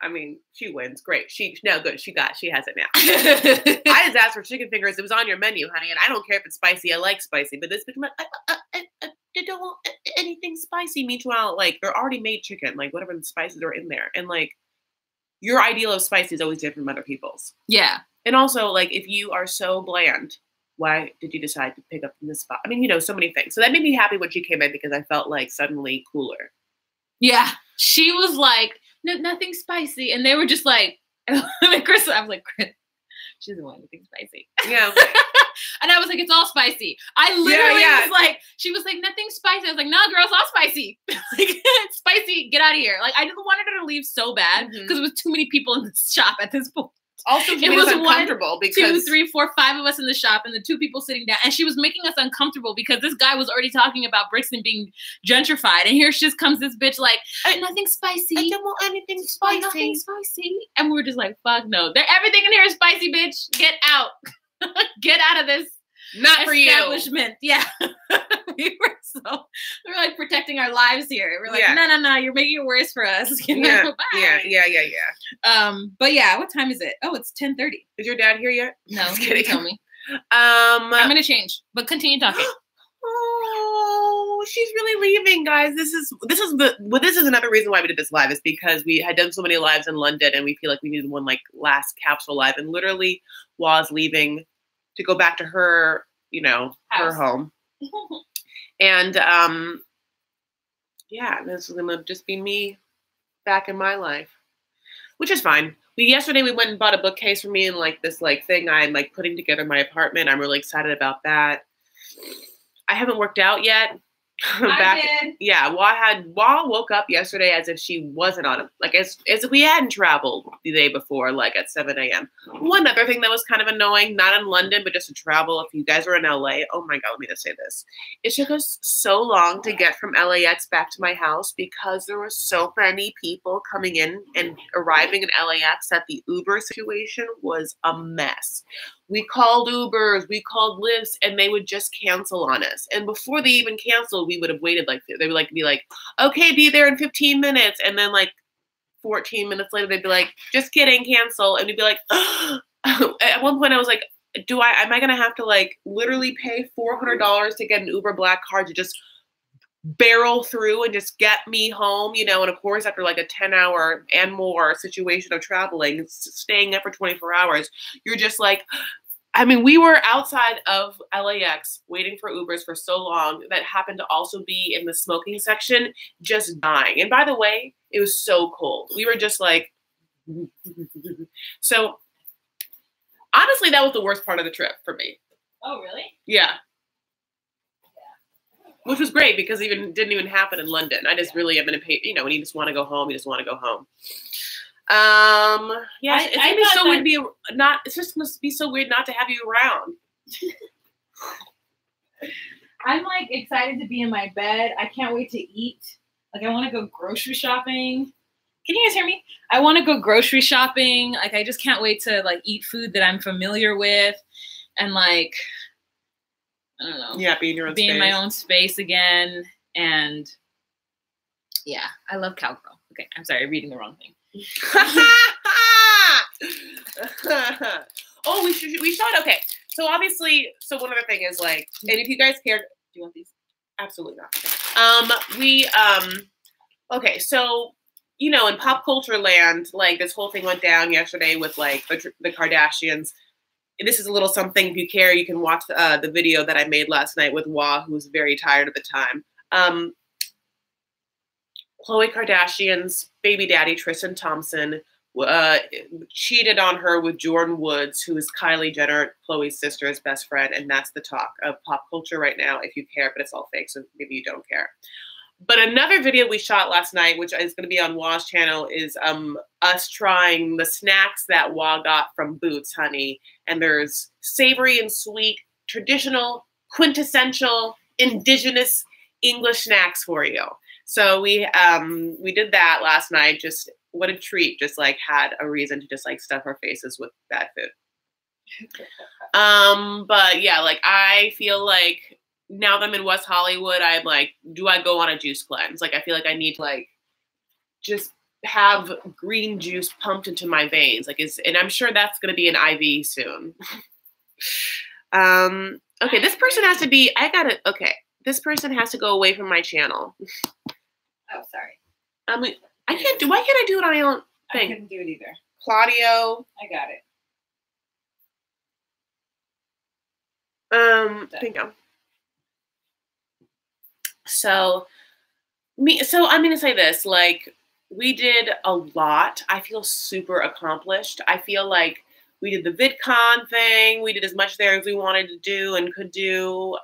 I mean, she wins. Great. Good. She has it now. I just asked for chicken fingers. It was on your menu, honey. And I don't care if it's spicy. I like spicy. But this bitch, I don't want anything spicy. Meanwhile, like, they're already made chicken. Like, whatever the spices are in there. And, like, your ideal of spicy is always different from other people's. Yeah. And also, like, if you are so bland, why did you decide to pick up in this spot? I mean, you know, so many things. So that made me happy when she came in because I felt like suddenly cooler. Yeah. She was like, no, nothing spicy. And they were just like, Chris, I was like, Chris, she doesn't want anything spicy. Yeah. And I was like, it's all spicy. I literally was like, she was like, nothing spicy. I was like, no, girl, it's all spicy. Like, it's spicy. Get out of here. Like, I just wanted her to leave so bad because it was too many people in the shop at this point. Also, it was uncomfortable because 2, 3, 4, 5 of us in the shop and the 2 people sitting down. And she was making us uncomfortable because this guy was already talking about Brixton being gentrified. And here just comes this bitch like, nothing spicy. I don't want anything spicy. Nothing spicy. And we were just like, fuck no. Everything in here is spicy, bitch. Get out. Get out of this. Not for you. Establishment. Yeah. we were like protecting our lives here. We're like, no, you're making it worse for us. You know? Yeah. But yeah, what time is it? Oh, it's 10:30. Is your dad here yet? No, he didn't tell me. I'm gonna change, but continue talking. Oh, she's really leaving, guys. This is another reason why we did this live, is because we had done so many lives in London and we feel like we needed one like last capsule live, and literally was leaving to go back to her, you know, her home. And yeah, this is gonna just be me back in my life, which is fine. Yesterday we went and bought a bookcase for me and like this like thing I'm like putting together my apartment. I'm really excited about that. I haven't worked out yet. I did. Yeah, Wa woke up yesterday as if she wasn't on it, like as if we hadn't traveled the day before, like at 7 a.m. One other thing that was kind of annoying, not in London, but just to travel. If you guys are in LA, oh my God, let me just say this. It took us so long to get from LAX back to my house because there were so many people coming in and arriving in LAX that the Uber situation was a mess. We called Ubers, we called Lyfts, and they would just cancel on us. And before they even canceled, we would have waited like, they would like be like, okay, be there in 15 minutes. And then like 14 minutes later, they'd be like, just kidding, cancel. And we'd be like, at one point I was like, am I going to have to like literally pay $400 to get an Uber Black card to just barrel through and just get me home, you know? And of course, after like a 10-hour and more situation of traveling, staying up for 24 hours, you're just like, I mean, we were outside of LAX waiting for Ubers for so long that happened to also be in the smoking section, just dying. And by the way, it was so cold. We were just like, so honestly, that was the worst part of the trip for me. Oh, really? Yeah. Which was great because it didn't even happen in London. I just really am in a pay, you know, when you just want to go home, you just want to go home. Yeah, it's gonna be so weird to be not. It's just gonna be so weird not to have you around. I'm like excited to be in my bed. I can't wait to eat. Like I want to go grocery shopping. Can you guys hear me? I want to go grocery shopping. Like I just can't wait to like eat food that I'm familiar with, and like I don't know. Yeah, be in your own be space. in my own space again, and yeah, I love cowgirl. Okay, I'm sorry, reading the wrong thing. Oh, we should. Okay, so obviously, one other thing is like, and if you guys care, do you want these? Absolutely not. Okay, so you know, in pop culture land, like this whole thing went down yesterday with like the Kardashians. This is a little something. If you care, you can watch the video that I made last night with Wa, who was very tired at the time. Khloe Kardashian's baby daddy, Tristan Thompson, cheated on her with Jordan Woods, who is Kylie Jenner, Khloe's sister's best friend. And that's the talk of pop culture right now, if you care, but it's all fake, so maybe you don't care. But another video we shot last night, which is going to be on Wa's channel, is us trying the snacks that Wa got from Boots, honey. And there's savory and sweet, traditional, quintessential, indigenous English snacks for you. So we did that last night. Just what a treat! Just like had a reason to just like stuff our faces with bad food. But yeah, like I feel like now that I'm in West Hollywood, I'm like, do I go on a juice cleanse? Like I feel like I need to like just have green juice pumped into my veins. Like and I'm sure that's gonna be an IV soon. Okay, this person has to be. Okay, this person has to go away from my channel. Oh, sorry. I mean, why can't I do it on my own thing? I couldn't do it either. Claudio. I got it. Thank you. So I'm gonna say this, like, we did a lot. I feel super accomplished. I feel like we did the VidCon thing. We did as much there as we wanted to do and could do.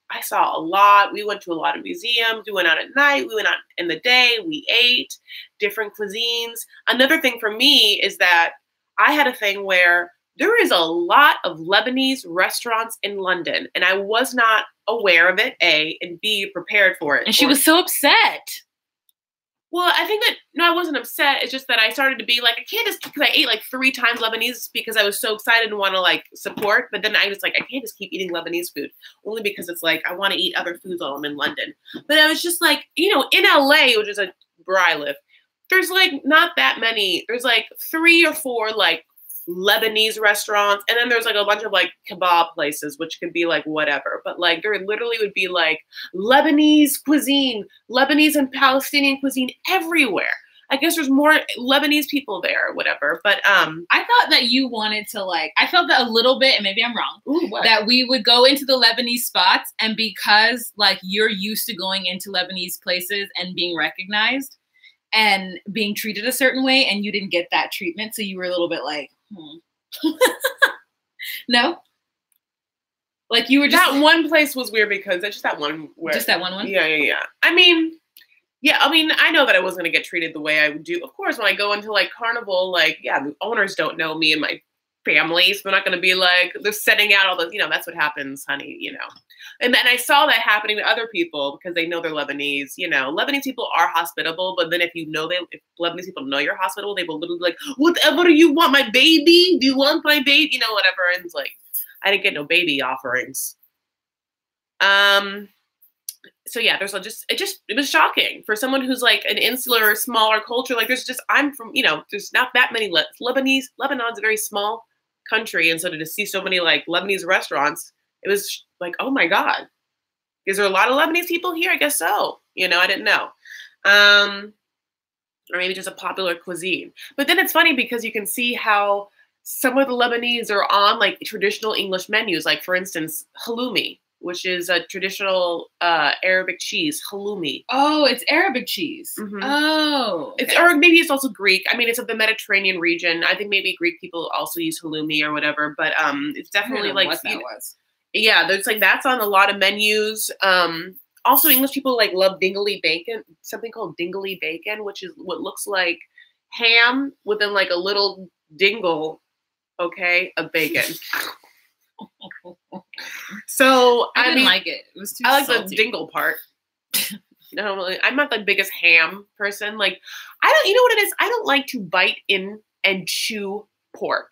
I saw a lot. We went to a lot of museums. We went out at night. We went out in the day. We ate different cuisines. Another thing for me is that I had a thing where there is a lot of Lebanese restaurants in London, and I was not aware of it, A, and B, prepared for it. And she was so upset. Well, I think that, no, I wasn't upset. It's just that I started to be like, I can't just, because I ate like 3 times Lebanese because I was so excited and want to like support. But then I was like, I can't just keep eating Lebanese food only because it's like, I want to eat other foods while I'm in London. But I was just like, you know, in LA, which is where I live, there's like not that many. There's like 3 or 4 like Lebanese restaurants, and then there's like a bunch of like kebab places, which could be like whatever. But like there literally would be like Lebanese cuisine, Lebanese and Palestinian cuisine everywhere. I guess there's more Lebanese people there or whatever. But I thought that you wanted to like, I felt that a little bit, and maybe I'm wrong, that we would go into the Lebanese spots, and because like you're used to going into Lebanese places and being recognized and being treated a certain way, and you didn't get that treatment, so you were a little bit like, no? Like you were just... That one place was weird because it's just that one. Just that one? Yeah. I mean, I know that I wasn't going to get treated the way I would do. Of course, when I go into like Carnival, like, yeah, the owners don't know me and my family, so they're not going to be like, they're setting out all the, that's what happens, honey, And then I saw that happening to other people because they know they're Lebanese. Lebanese people are hospitable, but then if Lebanese people know you're hospitable, they will literally be like, whatever you want, my baby? Do you want my baby? Whatever. And it's like, I didn't get no baby offerings. So yeah, it was shocking for someone who's like an insular, smaller culture. Like I'm from, there's not that many Lebanese. Lebanon's a very small country, and so to see so many like Lebanese restaurants, it was like, oh my God, is there a lot of Lebanese people here? I guess so. I didn't know. Or maybe just a popular cuisine. But then it's funny because you can see how some of the Lebanese are on like traditional English menus, like for instance, halloumi, which is a traditional Arabic cheese, halloumi. Oh, it's Arabic cheese. Mm-hmm. Oh. Okay. Or maybe it's also Greek. I mean, it's of the Mediterranean region. I think maybe Greek people also use halloumi or whatever, but it's definitely like... what that was. Yeah, there's like, that's on a lot of menus. Also, English people like love dingley bacon, something called dingley bacon, which is what looks like ham within like a little dingle, of bacon. So I didn't like it. It was too I like salty. the dingle part. No, I'm not the biggest ham person. Like, I don't, you know what it is? I don't like to bite in and chew pork.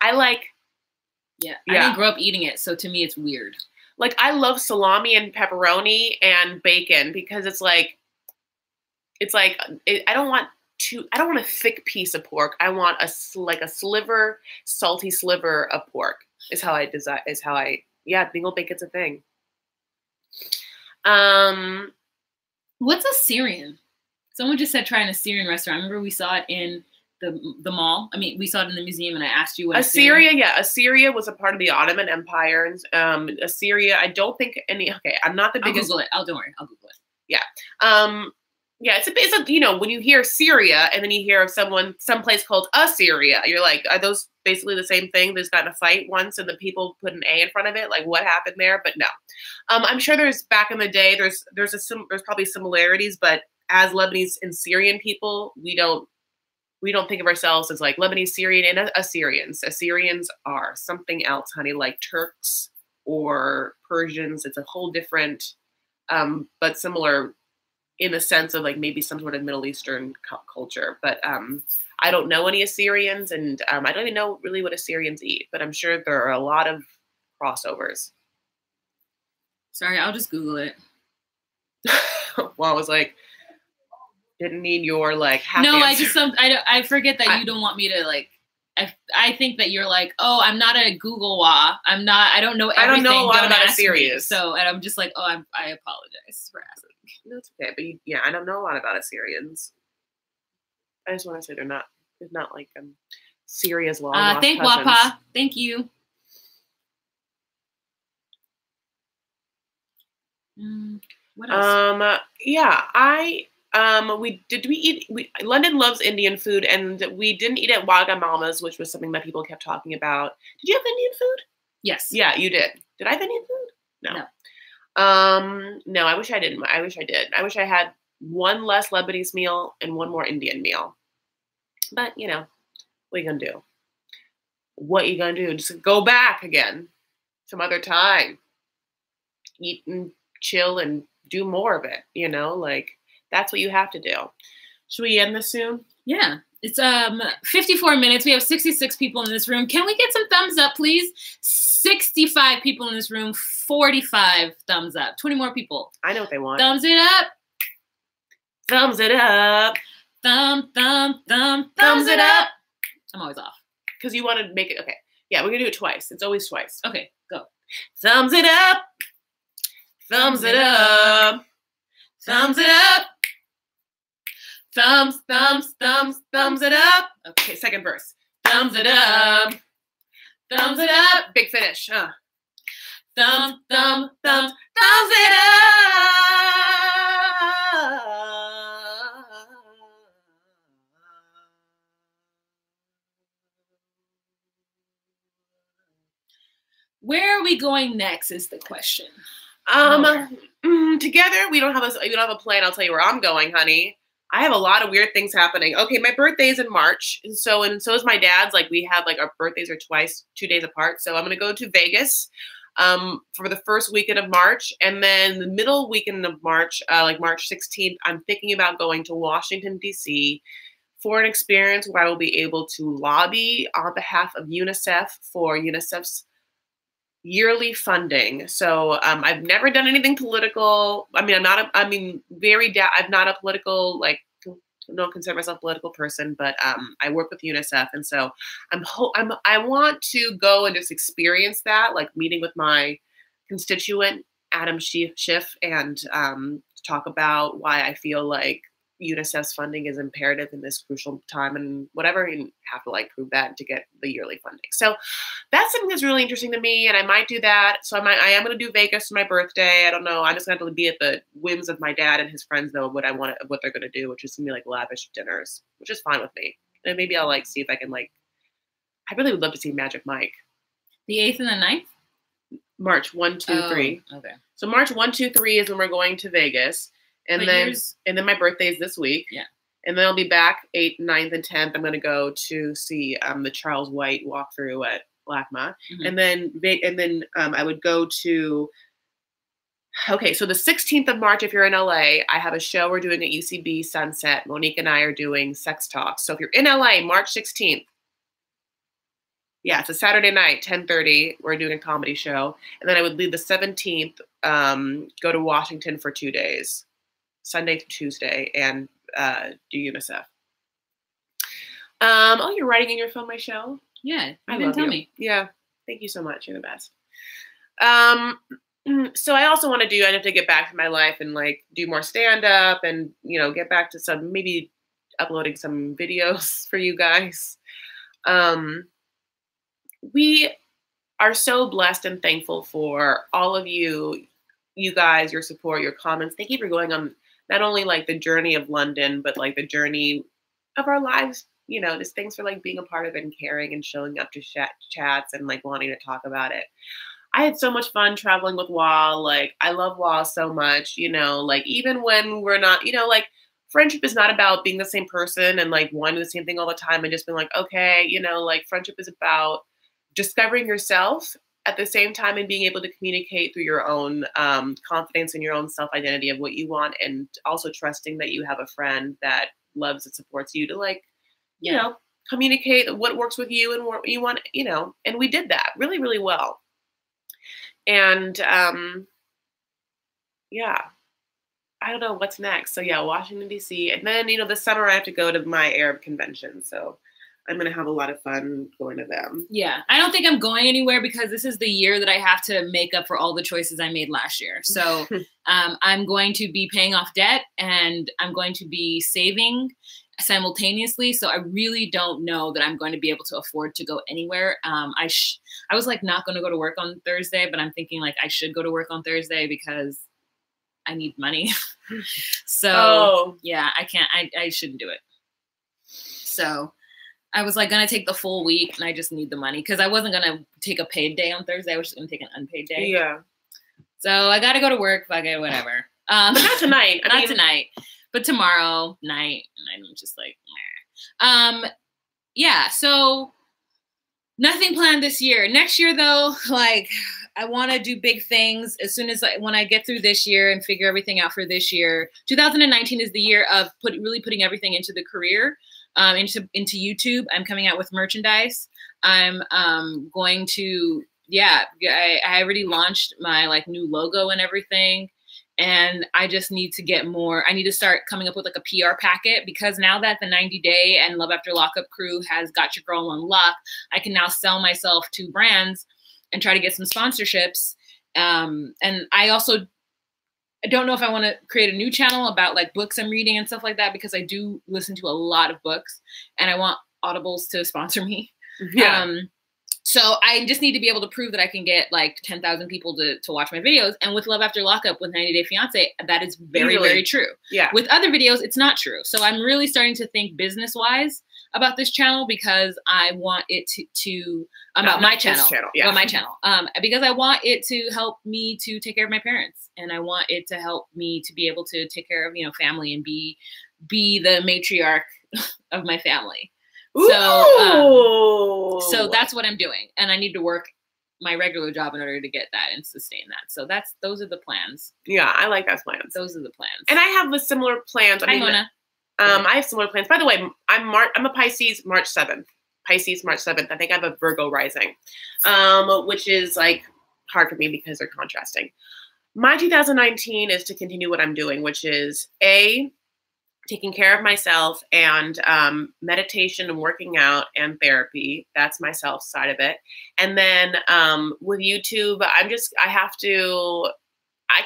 Yeah, I didn't grow up eating it, so to me it's weird. Like, I love salami and pepperoni and bacon because I don't want a thick piece of pork. I want a sliver, salty sliver of pork. Dingle bacon's a thing. What's a Syrian? Someone just said try an Assyrian restaurant. I remember we saw it in the mall. I mean, we saw it in the museum, and I asked you what Assyria. Yeah, Assyria was a part of the Ottoman Empire. Assyria, I don't think any. Okay, I'm not the biggest. I'll Google it. Don't worry, I'll Google it. Yeah. Yeah, it's a when you hear Syria and then you hear of someplace called Assyria, you're like, are those basically the same thing? There's got in a fight once and the people put an A in front of it. Like, what happened there? But no, I'm sure there's back in the day. There's probably similarities, but as Lebanese and Syrian people, we don't think of ourselves as like Lebanese, Syrian, and Assyrians. Assyrians are something else, honey, like Turks or Persians. It's a whole different, but similar in the sense of like maybe some sort of Middle Eastern culture. But I don't know any Assyrians, and I don't even know really what Assyrians eat, but I'm sure there are a lot of crossovers. Sorry, I'll just Google it. Well, I was like, didn't need your like half No, answer. I forget that you don't want me to like, I think that you're like, oh, I'm not a Google-wa. I don't know everything. I don't know a lot about Assyrians. So, and I'm just like, oh, I apologize for asking. That's okay, but I don't know a lot about Assyrians. I just want to say there's not like Syria's long lost thank cousins. Wapa. Thank you. What else? London loves Indian food, and we didn't eat at Wagamama's, which was something that people kept talking about. Did you have Indian food? Yes. Yeah, you did. Did I have Indian food? No. No, I wish I didn't. I wish I did. I wish I had one less Lebanese meal and one more Indian meal. But, what are you going to do? What are you going to do? Just go back again some other time. Eat and chill and do more of it, like that's what you have to do. Should we end this soon? Yeah. It's 54 minutes. We have 66 people in this room. Can we get some thumbs up, please? 65 people in this room, 45 thumbs up. 20 more people. I know what they want. Thumbs it up. Thumbs it up. Thumbs it up. I'm always off. because you want to make it. Okay. Yeah, we're going to do it twice. It's always twice. Okay, go. Thumbs it up. Thumbs it up. Thumbs it up. Thumbs, thumbs, thumbs, thumbs it up. Okay, second verse. Thumbs it up. Thumbs it up. Big finish. Thumb, thumb, thumb, thumbs it up. Where are we going next is the question. Together, we don't have a plan. I'll tell you where I'm going, honey. I have a lot of weird things happening. Okay, my birthday's in March, and so is my dad's. Like, we have like our birthdays are 2 days apart. So I'm gonna go to Vegas for the first weekend of March, and then the middle weekend of March, like March 16th, I'm thinking about going to Washington, D.C. for an experience where I will be able to lobby on behalf of UNICEF for UNICEF's yearly funding. So I've never done anything political. I mean, I'm not a political, like, don't consider myself a political person, but I work with UNICEF, and so I want to go and just experience that, like meeting with my constituent Adam Schiff, and talk about why I feel like UNICEF's funding is imperative in this crucial time and whatever, and have to like prove that to get the yearly funding. So that's something that's really interesting to me, and I might do that. So I am going to do Vegas for my birthday. I don't know. I'm just going to have to be at the whims of my dad and his friends, though, what they're going to do, which is going to be like lavish dinners, which is fine with me. And maybe I'll like see if I can like. I really would love to see Magic Mike. The 8th and the 9th? March 1, 2, 3. Okay. So March 1, 2, 3 is when we're going to Vegas. And then my birthday is this week. Yeah. And then I'll be back 8th, 9th, and 10th. I'm going to go to see the Charles White walkthrough at LACMA. Mm-hmm. And then I would go to, okay, so the 16th of March, if you're in LA, I have a show we're doing at UCB Sunset. Monique and I are doing Sex Talks. So if you're in LA, March 16th, yeah, it's a Saturday night, 10:30. We're doing a comedy show. And then I would leave the 17th, go to Washington for 2 days. Sunday to Tuesday, and do UNICEF. Oh, you're writing in your phone my show? Yeah, you didn't tell me. Yeah, thank you so much. You're the best. So I also want to I have to get back to my life and like do more stand-up and, you know, get back to maybe uploading some videos for you guys. We are so blessed and thankful for all of you guys, your support, your comments. Thank you for going on not only like the journey of London, but like the journey of our lives, you know, just thanks for like being a part of it and caring and showing up to chats and like wanting to talk about it. I had so much fun traveling with Wall. Like, I love Wall so much, you know, like even when we're not, you know, like friendship is not about being the same person and like wanting the same thing all the time and just being like, okay, you know, like friendship is about discovering yourself at the same time and being able to communicate through your own confidence and your own self-identity of what you want, and also trusting that you have a friend that loves and supports you to like, you know, communicate what works with you and what you want, you know, and we did that really, really well. And yeah, I don't know what's next. So yeah, Washington, D.C. And then, you know, this summer I have to go to my Arab convention. So I'm going to have a lot of fun going to them. Yeah. I don't think I'm going anywhere because this is the year that I have to make up for all the choices I made last year. So I'm going to be paying off debt and I'm going to be saving simultaneously. So I really don't know that I'm going to be able to afford to go anywhere. I was like not going to go to work on Thursday, but I'm thinking like I should go to work on Thursday because I need money. So yeah, I can't, I shouldn't do it. So I was like going to take the full week and I just need the money because I wasn't going to take a paid day on Thursday. I was just going to take an unpaid day. Yeah. So I got to go to work. Fuck it, whatever. But not tonight. Not tonight, but tomorrow night. And I'm just like, nah. Yeah. So nothing planned this year. Next year though, like I want to do big things as soon as when I get through this year and figure everything out for this year. 2019 is the year of really putting everything into the career. Into YouTube. I'm coming out with merchandise. I'm going to, I already launched my like new logo and everything. And I just need to get more. I need to start coming up with like a PR packet, because now that the 90 Day and Love After Lockup crew has got your girl on lock, I can now sell myself to brands and try to get some sponsorships. And I don't know if I want to create a new channel about like books I'm reading and stuff like that, because I do listen to a lot of books and I want Audibles to sponsor me. Yeah. So I just need to be able to prove that I can get like 10,000 people to watch my videos. And with Love After Lockup, with 90 Day Fiance, that is very, very true. Yeah. With other videos, it's not true. So I'm really starting to think business-wise about this channel, because I want it about my channel. Yeah. About my channel. Because I want it to help me to take care of my parents. And I want it to help me to be able to take care of, family and be the matriarch of my family. So that's what I'm doing. And I need to work my regular job in order to get that and sustain that. So those are the plans. Yeah, I like those plans. Those are the plans. And I have the similar plans. Hi, Mona. I have similar plans. By the way, I'm a Pisces, March 7th. Pisces, March 7th. I think I have a Virgo rising, which is like hard for me because they're contrasting. My 2019 is to continue what I'm doing, which is taking care of myself and meditation and working out and therapy. That's my self side of it. And then with YouTube, I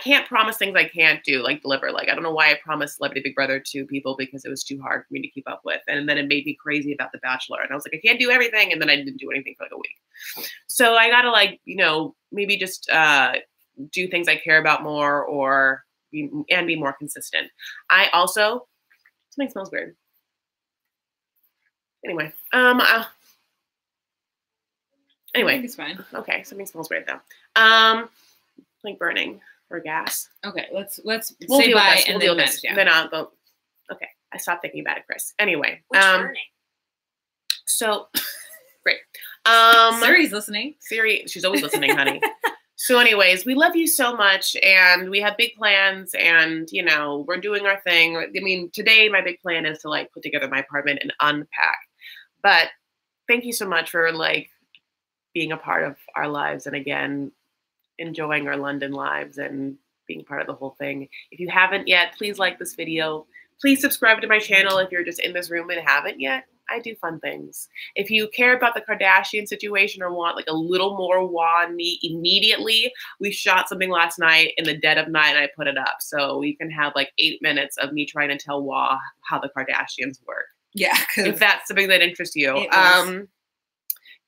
can't promise things I can't do, like deliver. Like, I don't know why I promised Celebrity Big Brother to people, because it was too hard for me to keep up with. And then it made me crazy about The Bachelor. And I was like, I can't do everything. And then I didn't do anything for like a week. So I got to maybe just do things I care about more, or be more consistent. I also, something smells weird. Anyway, I think it's fine. Okay, something smells weird though. Like burning or gas. Okay, we'll say bye and then finish. Yeah. Then I'll go. Okay, I stopped thinking about it, Chris. Anyway, burning? So great. Siri's listening. Siri, she's always listening, honey. So anyways, we love you so much, and we have big plans, and, we're doing our thing. I mean, today my big plan is to like put together my apartment and unpack. But thank you so much for like being a part of our lives, and again, enjoying our London lives and being part of the whole thing. If you haven't yet, please like this video. Please subscribe to my channel if you're just in this room and haven't yet. I do fun things. If you care about the Kardashian situation or want like a little more wah immediately, we shot something last night in the dead of night and I put it up. So we can have like 8 minutes of me trying to tell wah how the Kardashians work. Yeah. If that's something that interests you.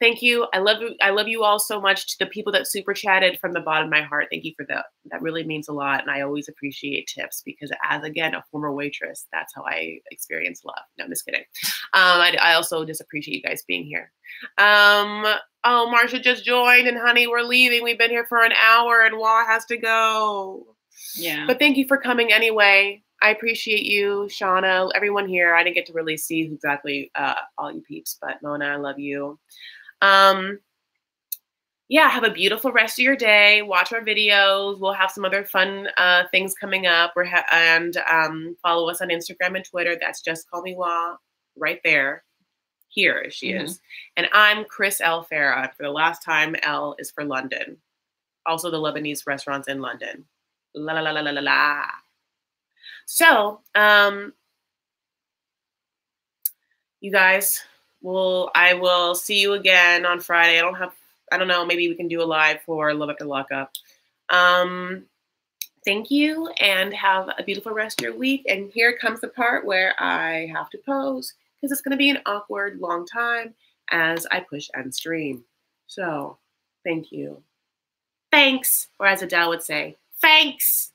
Thank you. I love you all so much. To the people that super chatted from the bottom of my heart, thank you for that. That really means a lot. And I always appreciate tips, because as, again, a former waitress, that's how I experience love. No, I'm just kidding. I also just appreciate you guys being here. Oh, Marsha just joined, and honey, we're leaving. We've been here for an hour and Wah has to go. Yeah. But thank you for coming anyway. I appreciate you, Shauna, everyone here. I didn't get to really see exactly all you peeps, but Mona, I love you. Yeah, have a beautiful rest of your day. Watch our videos. We'll have some other fun things coming up. And follow us on Instagram and Twitter. That's Just Call Me Wah, right there. Here she is. And I'm Chris L. Farah. For the last time, L is for London. Also the Lebanese restaurants in London. La la la la la la la. So, you guys, I will see you again on Friday. I don't know, maybe we can do a live for Love After Lockup. Thank you, and have a beautiful rest of your week. And here comes the part where I have to pose, because it's going to be an awkward long time as I push end stream. So, thank you. Thanks, or as Adele would say, thanks.